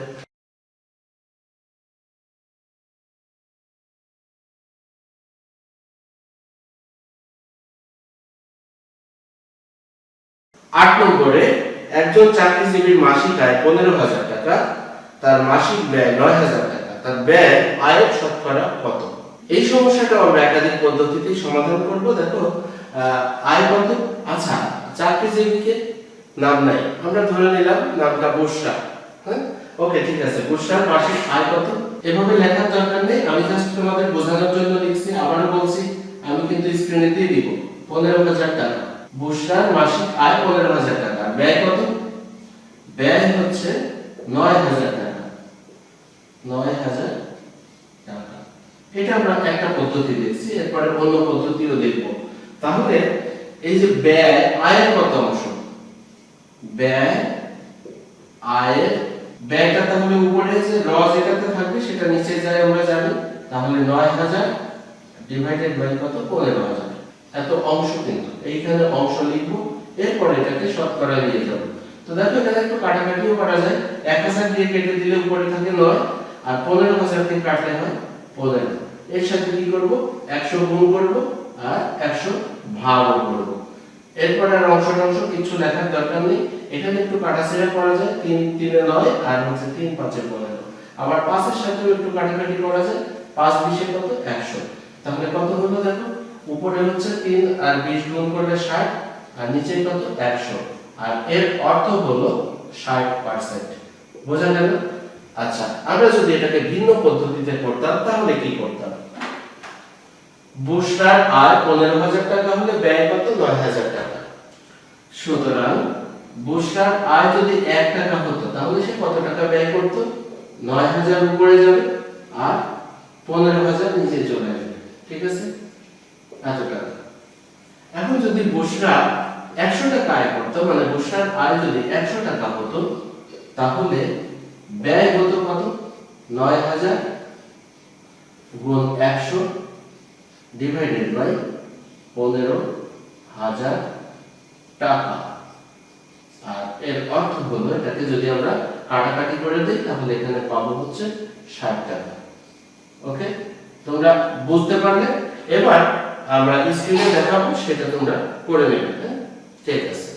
আট নম্বরে একজন চাকরিজীবীর মাসিক আয় 15,000 টাকা, তার মাসিক ব্যয় 9,000 টাকা, তার ব্যয় আয়ের শতকরা কত? এই সমস্যাটা আমরা একাধিক পদ্ধতিতে সমাধান করব। দেখো, আয় কত? আচ্ছা, চাকরিজীবীকে নাম নাই, আমরা ধরে নিলাম নামটা বুশরা। হ্যাঁ, ওকে, ঠিক আছে। বুশরার মাসিক আয় কত? এভাবে লেখার দরকার নেই, আমি জাস্ট তোমাদের বোঝানোর জন্য লিখছি। আবারও বলছি, আমি কিন্তু স্ক্রিনে দিয়ে দিব 15,000 টাকা। বুশরার মাসিক আয় 15,000 টাকা, ব্যয় কত? ব্যয় হচ্ছে 9,000 টাকা, 9,000 টাকা। এটা আমরা একটা পদ্ধতি দেখছি, এরপরে অন্য পদ্ধতিও দেখব। তাহলে এই যে ব্যয় আয়ের কত অংশ? ব্যয় আয়ের, ব্যয়টা তাহলে উপরে যে র যেটাতে থাকবে সেটা নিচে যায় আমরা জানি। তাহলে 9,000 ডিভাইডেড বাই কত? 15,000। এত অংশ, কিন্তু এইখানে অংশ লিখব, এরপর এটাকে শতকরা নিয়ে যাব। তো দেখো, এখানে একটু কাটাকাটিও করা যায়। 1000 দিয়ে কেটে দিলে উপরে থাকে 9, আর 15,000 কে কাটলে হয় 15। এর সাথে কি করব? 100 গুণ করব আর 100 ভাগ করব। এরপর আর অংশ কিছু লেখার দরকার নেই। এখানে একটু কাটাছেড়া করা যায়। 3 3 এ 9 আর হচ্ছে 3 5 এ 15। আবার 5 এর সাথেও একটু কাটাকাটি করা যায়। 5 20 এ কত? 100। তাহলে কত হলো দেখো, উপরে হচ্ছে 3 আর 20 গুণ করলে 60, আর নিচে কত? 100। আর এর অর্থ হলো 60%। বোঝা গেল? আচ্ছা, আমরা যদি এটাকে ভিন্ন পদ্ধতিতে করতাম তাহলে কি করতাম? বুশরার আয় 15,000 টাকা হলে ব্যয় কত? 9,000 টাকা। সুতরাং বুশরার আয় যদি 1 টাকা হতো তাহলে সে কত টাকা ব্যয় করত? 9,000 উপরে যাবে আর 15,000 নিচে চলে আসবে। ঠিক আছে, এত টাকা। এখন যদি বুশরা 100 টাকা আয় করত, মানে বুশরার আয় যদি 100 টাকা হতো তাহলে ব্যয় হতো কত? 9,000 গুণ 100 ডিভাইডেড বাই 15,000 টাকা। আর এর অর্থ হলো, এটাকে যদি আমরা কাটাকাটি করে দেই তাহলে এখানে পাবো হচ্ছে 60 টাকা। ওকে, তোমরা বুঝতে পারলে? এবার আমরা স্ক্রিনে দেখাবো, সেটা তোমরা করে নেবে। হ্যাঁ, ঠিক আছে।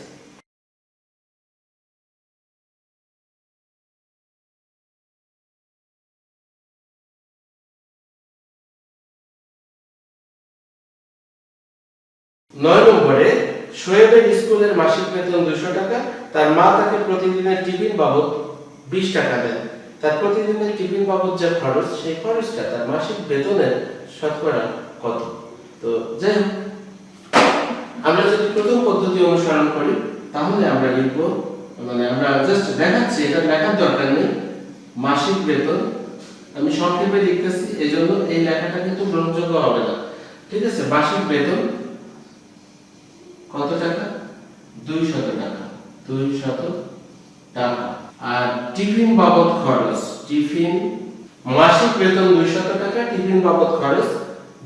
9 নম্বরে শোয়েবের স্কুলের মাসিক বেতন 200 টাকা, তার মা তাকে প্রতিদিনের টিফিন বাবদ 20 টাকা দেন। তার প্রতিদিনের টিফিন বাবদ যে খরচ, সেই খরচটা তার মাসিক বেতনের শতকরা কত। তো যাই হোক, আমরা যদি প্রথম পদ্ধতি অনুসরণ করি তাহলে আমরা লিখবো, মানে আমরা জাস্ট দেখাচ্ছি, এটা লেখার দরকার নেই, মাসিক বেতন আমি সংক্ষেপে লিখতেছি, এজন্য এই লেখাটা কিন্তু গ্রহণযোগ্য হবে না, ঠিক আছে। মাসিক বেতন কত টাকা? 200 টাকা, 200 টাকা। আর টিফিন বাবদ খরচ, টিফিন মাসিক বেতন 200 টাকা, টিফিন বাবদ খরচ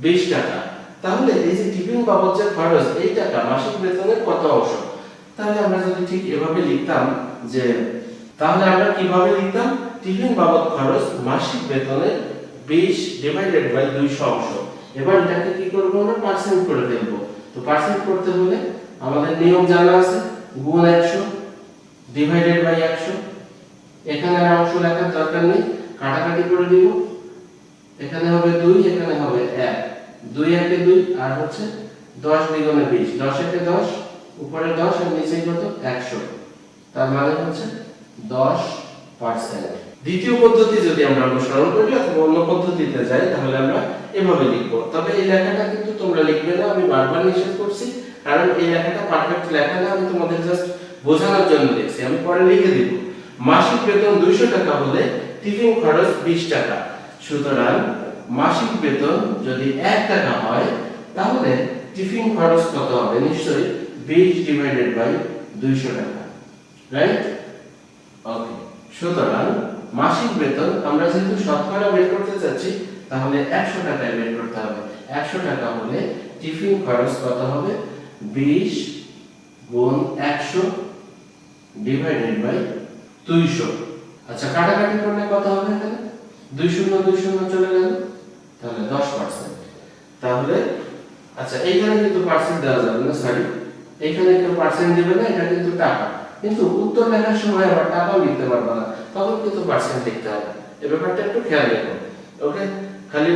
20 টাকা। তাহলে এই যে টিফিন বাবদ যে খরচ, এই টাকা মাসিক বেতনের কত অংশ? তাহলে আমরা যদি ঠিক এভাবে লিখতাম যে, তাহলে আমরা কিভাবে লিখতাম, টিফিন বাবদ খরচ মাসিক বেতনের 20 ডিভাইডেড বাই 200 অংশ। এবার এটাকে কি করব, আমরা পার্সেন্ট করে দেব। তো পার্সেন্ট করতে হলে আমাদের নিয়ম জানা আছে, গুণ 100 ডিভাইডেড বাই 100। এখানে আর অংশ লেখার দরকার নেই, কাটাকাটি করে দিব। এখানে হবে 2, এখানে হবে 1, 2 একে 2, আর হচ্ছে 10 দ্বিগুণে 20, 10 একে 10, উপরে 10 আর নিচে কত, 100। তার মানে হচ্ছে 10%। দ্বিতীয় পদ্ধতি যদি আমরা অনুসরণ করি অথবা অন্য পদ্ধতিতে যাই, তাহলে আমরা এভাবে লিখব। তবে এই লেখাটা কিন্তু তোমরা লিখবে না, আমি বারবার নিষেধ করছি, কারণ এই লেখাটা পারফেক্ট লেখা না, আমি তোমাদের জাস্ট বোঝানোর জন্য লিখছি। আমি পরে লিখে দিব, মাসিক বেতন 200 টাকা হলে টিফিন খরচ 20 টাকা। সুতরাং মাসিক বেতন যদি 1 টাকা হয়, তাহলে টিফিন খরচ কত হবে? নিশ্চয়ই 20 ডিভাইডেড বাই 200 টাকা, রাইট? ওকে। সুতরাং মাসিক বেতন আমরা যেহেতু শতকরা বের করতে চাচ্ছি, তাহলে 100 টাকায় বের করতে হবে। 100 টাকা হলে টিফিন খরচ কত হবে? 20 গুণ 100 ডিভাইডেড বাই 200। আচ্ছা, কাটাকাটি করলে কত হবে? এখানে 2 চলে গেল, তাহলে 10%। তাহলে আচ্ছা, এইখানে কিন্তু পার্সেন্ট দেওয়া যাবে না, সরি, এইখানে কেউ পার্সেন্ট দিবে না, এটা কিন্তু টাকা। কিন্তু উত্তর লেখার সময় আবার টাকাও লিখতে পারবে না, তখন কিন্তু পার্সেন্ট লিখতে হবে। এই ব্যাপারটা একটু খেয়াল রেখো, ওকে? খালি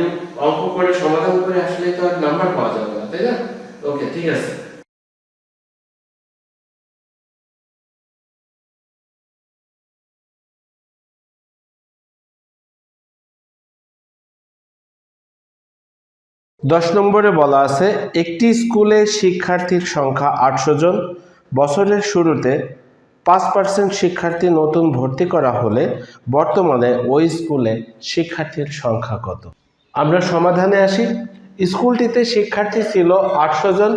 অঙ্ক করে সমাধান করে আসলে তো আর নাম্বার পাওয়া যাবে না, তাই না? ওকে, ঠিক আছে। দশ নম্বরে বলা আছে, একটি স্কুলে শিক্ষার্থীর সংখ্যা 800 জন। বছরের শুরুতে 5% শিক্ষার্থী নতুন ভর্তি করা হলে বর্তমানে ওই স্কুলে শিক্ষার্থীর সংখ্যা কত? আমরা সমাধানে আসি। স্কুলটিতে শিক্ষার্থী ছিল 800 জন,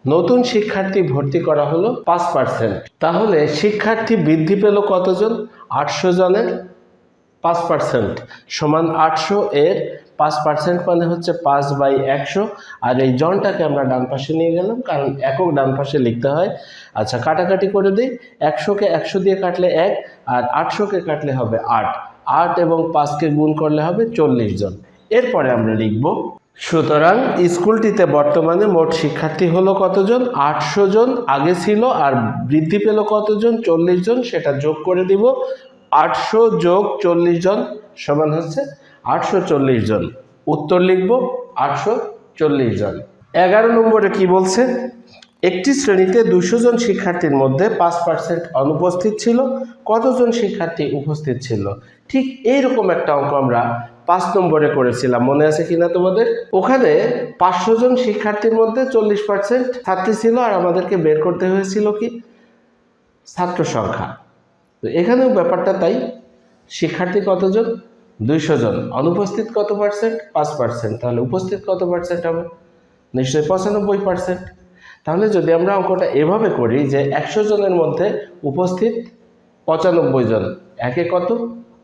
নতুন শিক্ষার্থী ভর্তি করা হলো 5%। তাহলে শিক্ষার্থী বৃদ্ধি পেল কতজন? 800 জনের 5% সমান 800 এর 5% মানে হচ্ছে 5/100। আর এই জনটাকে আমরা ডান পাশে নিয়ে গেলাম, কারণ একক ডান পাশে লিখতে হয়। আচ্ছা, কাটাকাটি করে দিই। 100কে 100 দিয়ে কাটলে 1, আর 800কে কাটলে হবে 8। 8 এবং 5কে গুণ করলে হবে 40 জন। এরপরে আমরা লিখব, সুতরাং স্কুলটিতে বর্তমানে মোট শিক্ষার্থী হলো কতজন? 800 জন আগে ছিল, আর বৃদ্ধি পেল কতজন? 40 জন। সেটা যোগ করে দিব। 800 যোগ 40 জন সমান হচ্ছে 840 জন। উত্তর লিখব 840 জন। 11 নম্বরে কি বলছে? একটি শ্রেণীতে 200 জন শিক্ষার্থীর মধ্যে 5% অনুপস্থিত ছিল। কতজন শিক্ষার্থী উপস্থিত ছিল? ঠিক এইরকম একটা অঙ্ক আমরা 5 নম্বরে করেছিলাম, মনে আছে কিনা তোমাদের? ওখানে 500 জন শিক্ষার্থীর মধ্যে 40% ছাত্রী ছিল, আর আমাদেরকে বের করতে হয়েছিল কি? ছাত্র সংখ্যা। তো এখানেও ব্যাপারটা তাই। শিক্ষার্থী কতজন? 200 জন। অনুপস্থিত কত পার্সেন্ট? 5%। তাহলে উপস্থিত কত পার্সেন্ট হবে? নিশ্চয়ই 95%। তাহলে যদি আমরা অঙ্কটা এভাবে করি যে 100 জনের মধ্যে উপস্থিত 95 জন, একে কত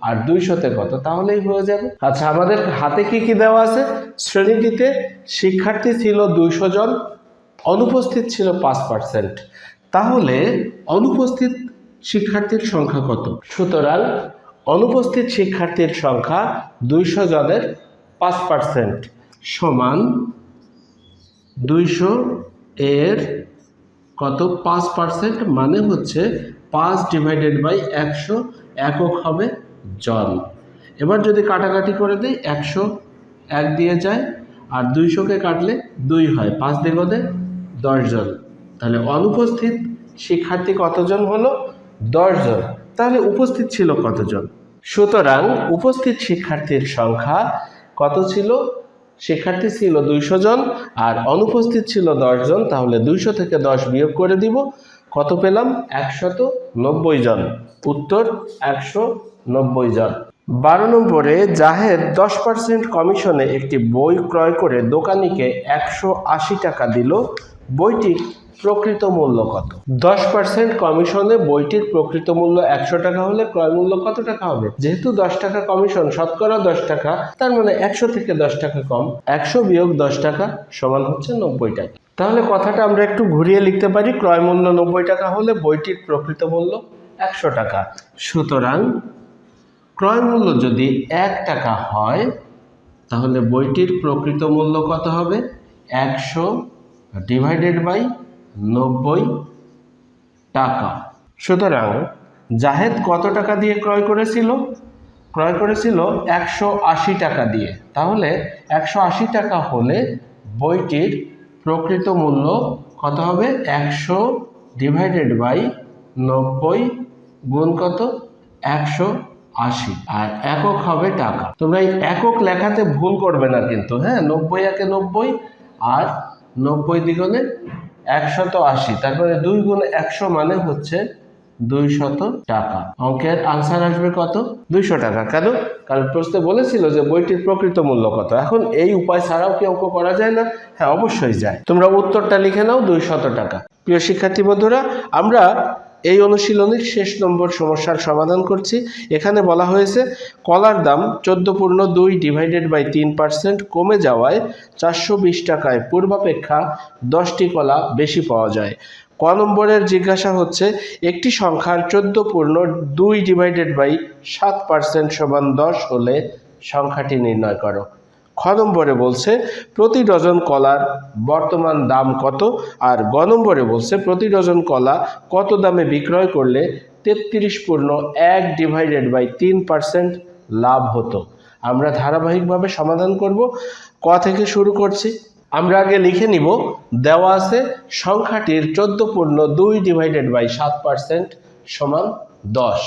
আর 200তে কত, তাহলেই হয়ে যাবে। আচ্ছা, আমাদের হাতে কি কি দেওয়া আছে? শ্রেণীটিতে শিক্ষার্থী ছিল 200 জন, অনুপস্থিত ছিল 5%। তাহলে অনুপস্থিত শিক্ষার্থীর সংখ্যা কত? সুতরাং অনুপস্থিত শিক্ষার্থীর সংখ্যা 200 জনের 5% সমান 200 এর কত? 5%, মানে হচ্ছে 5/100। একক হবে জন। এবার যদি কাটাকাটি করে দিই, 100 1 দিয়ে যায়, আর 200কে কাটলে 2 হয়, 5 দ্বিগুণে 10 জন। তাহলে অনুপস্থিত শিক্ষার্থী কতজন হলো? 10 জন। তাহলে উপস্থিত ছিল কতজন? সুতরাং উপস্থিত শিক্ষার্থীর সংখ্যা কত ছিল? শিক্ষার্থী ছিল 200 জন আর অনুপস্থিত ছিল 10 জন। তাহলে 200 থেকে 10 বিয়োগ করে দিব, কত পেলাম? 190 জন। উত্তর 190 জন। 12 নম্বরে জাহেদ 10% কমিশনে একটি বই ক্রয় করে দোকানিকে 180 টাকা দিল, বইটির প্রকৃত মূল্য কত? 10% কমিশনে বইটির প্রকৃত মূল্য 100 টাকা হলে ক্রয় মূল্য কত টাকা হবে? যেহেতু 10 টাকা কমিশন, শতকরা 10 টাকা, তার মানে 100 থেকে 10 টাকা কম, 100 বিয়োগ 10 টাকা সমান হচ্ছে 90 টাকা। তাহলে কথাটা আমরা একটু ঘুরিয়ে লিখতে পারি, ক্রয় মূল্য 90 টাকা হলে বইটির প্রকৃত মূল্য 100 টাকা। সুতরাং ক্রয় মূল্য যদি 1 টাকা হয় তাহলে বইটির প্রকৃত মূল্য কত হবে? 100 ডিভাইডেড বাই 90 টাকা। সুতরাং জাহেদ কত টাকা দিয়ে ক্রয় করেছিল? ক্রয় করেছিল 180 টাকা দিয়ে। তাহলে 180 টাকা হলে বইটির প্রকৃত মূল্য কত হবে? 100 ডিভাইডেড বাই 90 গুণ কত? 180, আর একক হবে টাকা। তোমরা এই একক লেখাতে ভুল করবে না কিন্তু, হ্যাঁ। 90 একে 90 আর 90 দ্বিগুণে 180, তারপরে 2 গুণ 100 মানে হচ্ছে 200 টাকা। অঙ্কের আনসার আসবে কত? 200 টাকা। কেন? কারণ প্রশ্নে বলেছিল যে বইটির প্রকৃত মূল্য কত। এখন এই উপায় ছাড়াও কি অঙ্ক করা যায় না? হ্যাঁ, অবশ্যই যায়। তোমরা উত্তরটা লিখে নাও, 200 টাকা। প্রিয় শিক্ষার্থী বন্ধুরা, আমরা এই অনুশীলনীর শেষ নম্বর সমস্যার সমাধান করছি। এখানে বলা হয়েছে কলার দাম 14.2 ডিভাইডেড বাই 3% কমে যাওয়ায় 420 টাকায় পূর্বাপেক্ষা 10টি কলা বেশি পাওয়া যায়। ক নম্বরের জিজ্ঞাসা হচ্ছে একটি সংখ্যার 14.2 ডিভাইডেড বাই 7% সমান 10 হলে সংখ্যাটি নির্ণয় করো। খ নম্বরে বলছে প্রতি ডজন কলার বর্তমান দাম কত, আর গ নম্বরে বলছে প্রতি ডজন কলা কত দামে বিক্রয় করলে 33.1 ডিভাইডেড বাই 3% লাভ হতো। আমরা ধারাবাহিকভাবে সমাধান করব। ক থেকে শুরু করছি। আমরা আগে লিখে নিব, দেওয়া আছে সংখ্যাটির 14.2 ডিভাইডেড বাই 7% সমান 10।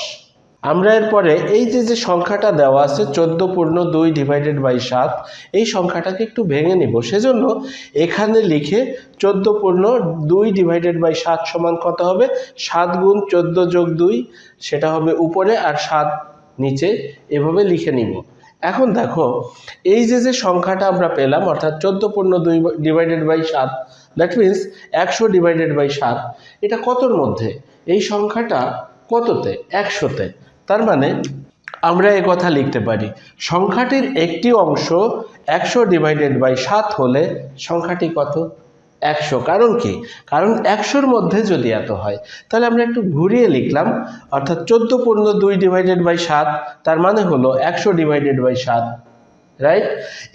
আমরা এরপরে এই যে সংখ্যাটা দেওয়া আছে 14.2 ডিভাইডেড বাই 7, এই সংখ্যাটাকে একটু ভেঙে নিব। সেজন্য এখানে লিখে 14.2 ডিভাইডেড বাই 7 সমান কত হবে? 7 গুণ 14 যোগ 2, সেটা হবে উপরে আর 7 নিচে, এভাবে লিখে নিব। এখন দেখো এই যে সংখ্যাটা আমরা পেলাম, অর্থাৎ 14.2 divided by 7, that means 100 divided by 7, এটা কতর মধ্যে? এই সংখ্যাটা কততে? 100তে। তার মানে আমরা এই কথা লিখতে পারি সংখ্যাটির একটি অংশ 100 ডিভাইডেড বাই 7 হলে সংখ্যাটি কত? 100। কারণ কি? কারণ 100-র মধ্যে যদি এত হয়, তাহলে আমরা একটু ঘুরিয়ে লিখলাম, অর্থাৎ 14.2 ডিভাইডেড বাই 7, তার মানে হলো 100 ডিভাইডেড বাই 7, রাইট?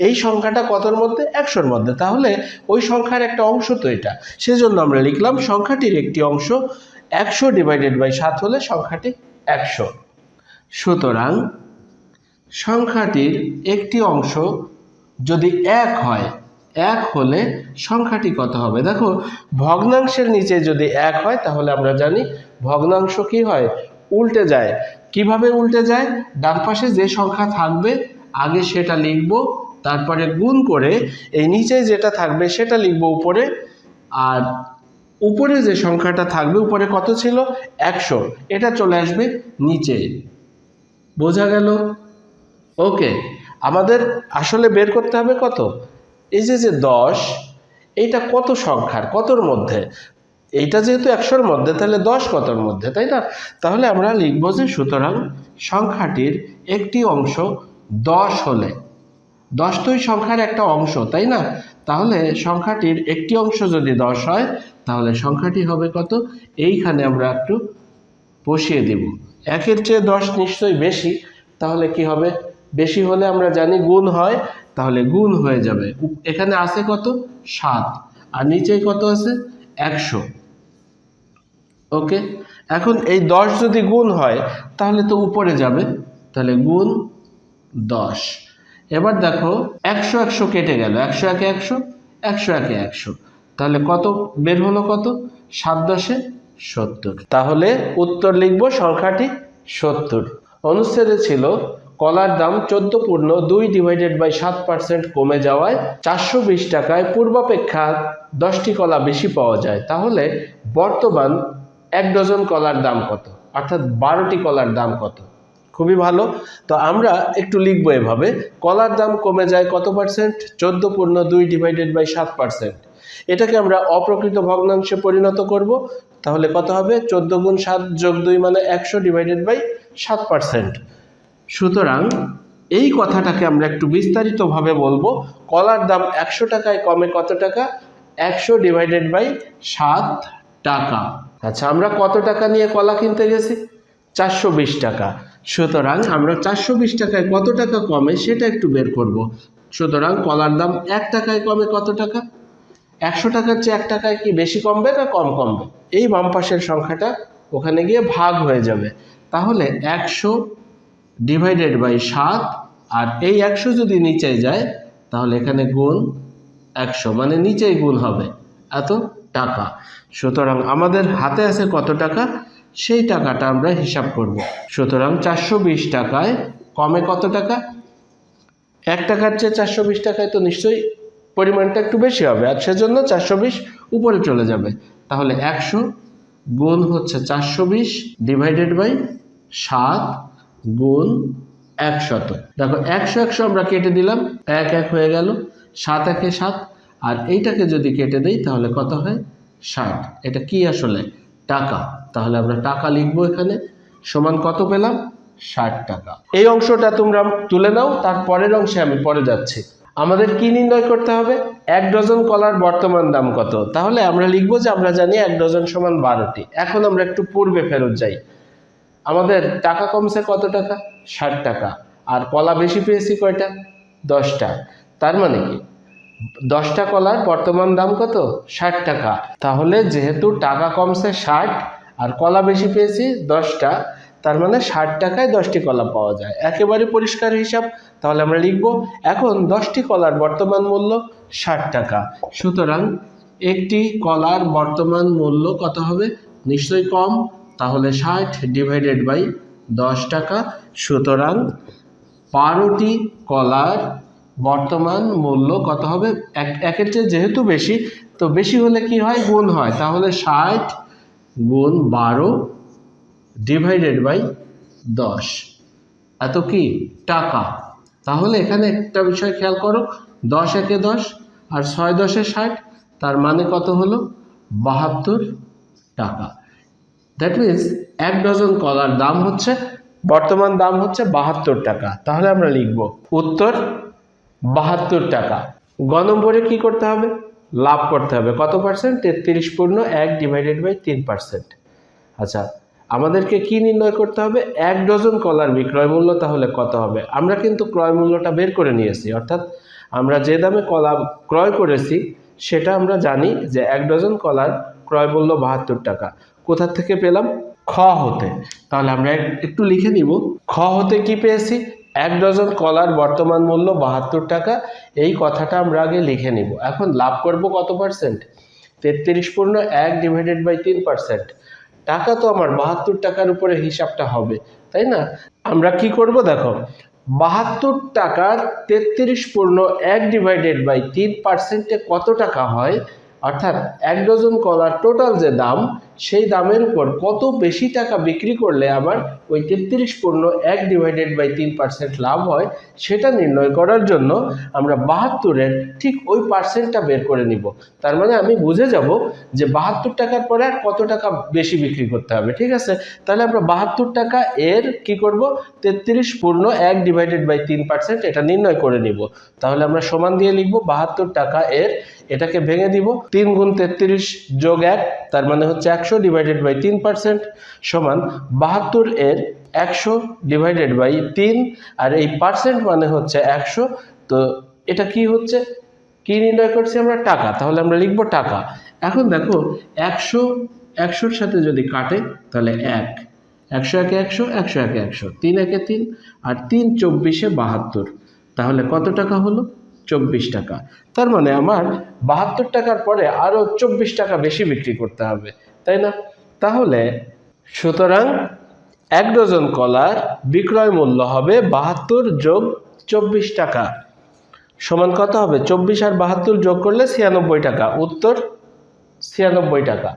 এই সংখ্যাটা কতর মধ্যে? 100-র মধ্যে। তাহলে ওই সংখ্যার একটা অংশ তো এটা, সেজন্য আমরা লিখলাম সংখ্যাটির একটি অংশ 100 ডিভাইডেড বাই 7 হলে সংখ্যাটি 100। সুতরাং সংখ্যাটির একটি অংশ যদি 1 হয়, 1 হলে সংখ্যাটি কত হবে? দেখো ভগ্নাংশের নিচে যদি 1 হয় তাহলে আমরা জানি ভগ্নাংশ কি হয়? উল্টে যায়। কিভাবে উল্টে যায়? ডান পাশে যে সংখ্যা থাকবে আগে সেটা লিখব, তারপরে গুণ করে এই নিচে যেটা থাকবে সেটা লিখব উপরে, আর উপরে যে সংখ্যাটা থাকবে, উপরে কত ছিল? 100, এটা চলে আসবে নিচে। বোঝা গেল? ওকে, আমাদের আসলে বের করতে হবে কত? এই যে 10, এইটা কত সংখ্যার, কতর মধ্যে? এইটা যেহেতু 100-র মধ্যে, তাহলে 10 কতর মধ্যে, তাই না? তাহলে আমরা লিখব যে সুতরাং সংখ্যাটির একটি অংশ 10 হলে, 10 তো এই সংখ্যার একটা অংশ, তাই না? তাহলে সংখ্যাটির একটি অংশ যদি 10 হয় তাহলে সংখ্যাটি হবে কত? এইখানে আমরা একটু বসিয়ে দেব। 1-এর চেয়ে 10 নিশ্চয়ই বেশি, তাহলে কি হবে? বেশি হলে আমরা জানি গুণ হয়, তাহলে গুণ হয়ে যাবে। এখানে আছে কত? 7, আর নিচে কত আছে? 100। ওকে, এখন এই 10 যদি গুণ হয় তাহলে তো উপরে যাবে, তাহলে গুণ 10। এবার দেখো 100 100 কেটে গেল, 100 একে 100, 100 একে 100, তাহলে কত বের হলো? কত? 7 10 70। তাহলে উত্তর লিখব সংখ্যাটি 70। অনুচ্ছেদে ছিল কলার দাম 14.2/7% কমে যাওয়ায় 420 টাকায় পূর্বাপেক্ষা 10টি কলা বেশি পাওয়া যায়। তাহলে বর্তমান 1 ডজন কলার দাম কত, অর্থাৎ 12টি কলার দাম কত? খুবই ভালো। তো আমরা একটু লিখবো এভাবে, কলার দাম কমে যায় কত পার্সেন্ট? 14.2/7%। এটাকে আমরা অপ্রকৃত ভগ্নাংশে পরিণত করব। তাহলে কত হবে? 14 × 7 + 2 মানে 100/7%। সুতরাং এই কথাটাকে আমরা একটু বিস্তারিতভাবে বলবো। কলার দাম 100 টাকায় কমে কত টাকা? 100/7 টাকা। আচ্ছা, আমরা কত টাকা নিয়ে কলা কিনতে গেছি? 420 টাকা। সুতরাং আমরা 420 টাকায় কত টাকা কমে সেটা একটু বের করব। সুতরাং কলার দাম 1 টাকায় কমে কত টাকা? 100 টাকার চেয়ে 1 টাকায় কি বেশি কমবে না কম কমবে? এই বাম পাশের সংখ্যাটা ওখানে গিয়ে ভাগ হয়ে যাবে। তাহলে 100/7, আর এই 100 যদি নিচে যায় তাহলে এখানে গুণ 100, মানে নিচেই গুণ হবে এত টাকা। সুতরাং আমাদের হাতে আছে কত টাকা, সেই টাকাটা আমরা হিসাব করব। সুতরাং 420 টাকায় কমে কত টাকা? 1 টাকার চেয়ে 420 টাকায় তো নিশ্চয়ই পরিমাণটা একটু বেশি হবে, আর সেজন্য 420 উপরে চলে যাবে। তাহলে 100 গুণ হচ্ছে 420/7 গুণ 100। দেখো 100 100 আমরা কেটে দিলাম, 1 1 হয়ে গেল, 7 1 7, আর এইটাকে যদি কেটে দেই তাহলে কত হয়? 60। এটা কি আসলে? টাকা। তাহলে আমরা টাকা লিখবো এখানে, সমান কত পেলাম? 60 টাকা। এই অংশটা তোমরা তুলে নাও, তারপরের অংশে আমি পরে যাচ্ছি। আমাদের কি নির্ণয় করতে হবে? 1 ডজন কলার বর্তমান দাম কত? তাহলে আমরা লিখবো যে আমরা জানি 1 ডজন সমান 12টি। এখন আমরা একটু পূর্বে ফেরত যাই। আমাদের টাকা কমছে কত টাকা? 60 টাকা। আর কলা বেশি পেয়েছি কয়টা? 10টা। তার মানে কি 10টা কলার বর্তমান দাম কত? 60 টাকা। তাহলে যেহেতু টাকা কমছে 60 আর কলা বেশি পেয়েছি 10টা, তার মানে 60 টাকায় 10টি কলা পাওয়া যায়। একেবারে পরিষ্কার হিসাব। তাহলে আমরা লিখব এখন 10টি কলার বর্তমান মূল্য 60 টাকা। সুতরাং একটি কলার বর্তমান মূল্য কত হবে? নিশ্চয়ই কম। তাহলে 60/10 টাকা। সুতরাং 12টি কলার বর্তমান মূল্য কত হবে? একের চেয়ে যেহেতু বেশি, তো বেশি হলে কি হয়? গুণ হয়। তাহলে 60 গুণ 12/10 এত কি? টাকা। তাহলে এখানে একটা বিষয় খেয়াল করো, 10 একে 10 আর 6 10 60, তার মানে কত হলো? 72 টাকা। দ্যাট মিনস 1 ডজন কলার দাম হচ্ছে, বর্তমান দাম হচ্ছে 72 টাকা। তাহলে আমরা লিখব উত্তর 72 টাকা। গ নম্বরে কি করতে হবে? লাভ করতে হবে। কত পার্সেন্ট? 33.1/3%। আচ্ছা, আমাদেরকে কি নির্ণয় করতে হবে? 1 ডজন কলার বিক্রয় মূল্য তাহলে কত হবে? আমরা কিন্তু ক্রয় মূল্যটা বের করে নিয়েছি, অর্থাৎ আমরা যে দামে কলা ক্রয় করেছি সেটা আমরা জানি যে 1 ডজন কলার ক্রয় মূল্য 72 টাকা। কোথা থেকে পেলাম? খ হতে। তাহলে আমরা একটু লিখে নিব, খ হতে কি পেয়েছি? 1 ডজন কলার বর্তমান মূল্য 72 টাকা। এই কথাটা আমরা আগে লিখে নিব। এখন লাভ করব কত পার্সেন্ট? 33.1/3%। টাকা তো আমার 72 টাকার উপরে হিসাবটা হবে, তাই না? আমরা কি করব? দেখো 72 টাকার 33.1/3%-এ কত টাকা হয়, অর্থাৎ 1 ডজন কলার টোটাল যে দাম, সেই দামের উপর কত বেশি টাকা বিক্রি করলে আমার ওই 33.1/3% লাভ হয়, সেটা নির্ণয় করার জন্য আমরা 72-এর ঠিক ওই পার্সেন্টটা বের করে নিব। তার মানে আমি বুঝে যাব যে 72 টাকার পরে আর কত টাকা বেশি বিক্রি করতে হবে। ঠিক আছে? তাহলে আমরা 72 টাকা এর কি করব? 33.1/3% এটা নির্ণয় করে নিব। তাহলে আমরা সমান দিয়ে লিখব 72 টাকা এর, এটাকে ভেঙে দিব, 3 গুণ 33 যোগ 1, তার মানে হচ্ছে 100/3% সমান 72 এর 100/3, আর এই পার্সেন্ট মানে হচ্ছে 100। তো এটা কি হচ্ছে? কি নির্ণয় করছি আমরা? টাকা। তাহলে আমরা লিখব টাকা। এখন দেখো 100 100-র সাথে যদি কাটে তাহলে 1, 100 একে 100, 100 একে 100, 3 একে 3, আর 3 24-এ 72। তাহলে কত টাকা হলো? 24 টাকা। তার মানে আমার 72 টাকার পরে আরো 24 টাকা বেশি বিক্রি করতে হবে, তাই না? তাহলে সুতরাং 1 ডজন কলার বিক্রয় মূল্য হবে 72 যোগ 24 টাকা, সমান কত হবে? 24 আর 72 যোগ করলে 96 টাকা। উত্তর 96 টাকা।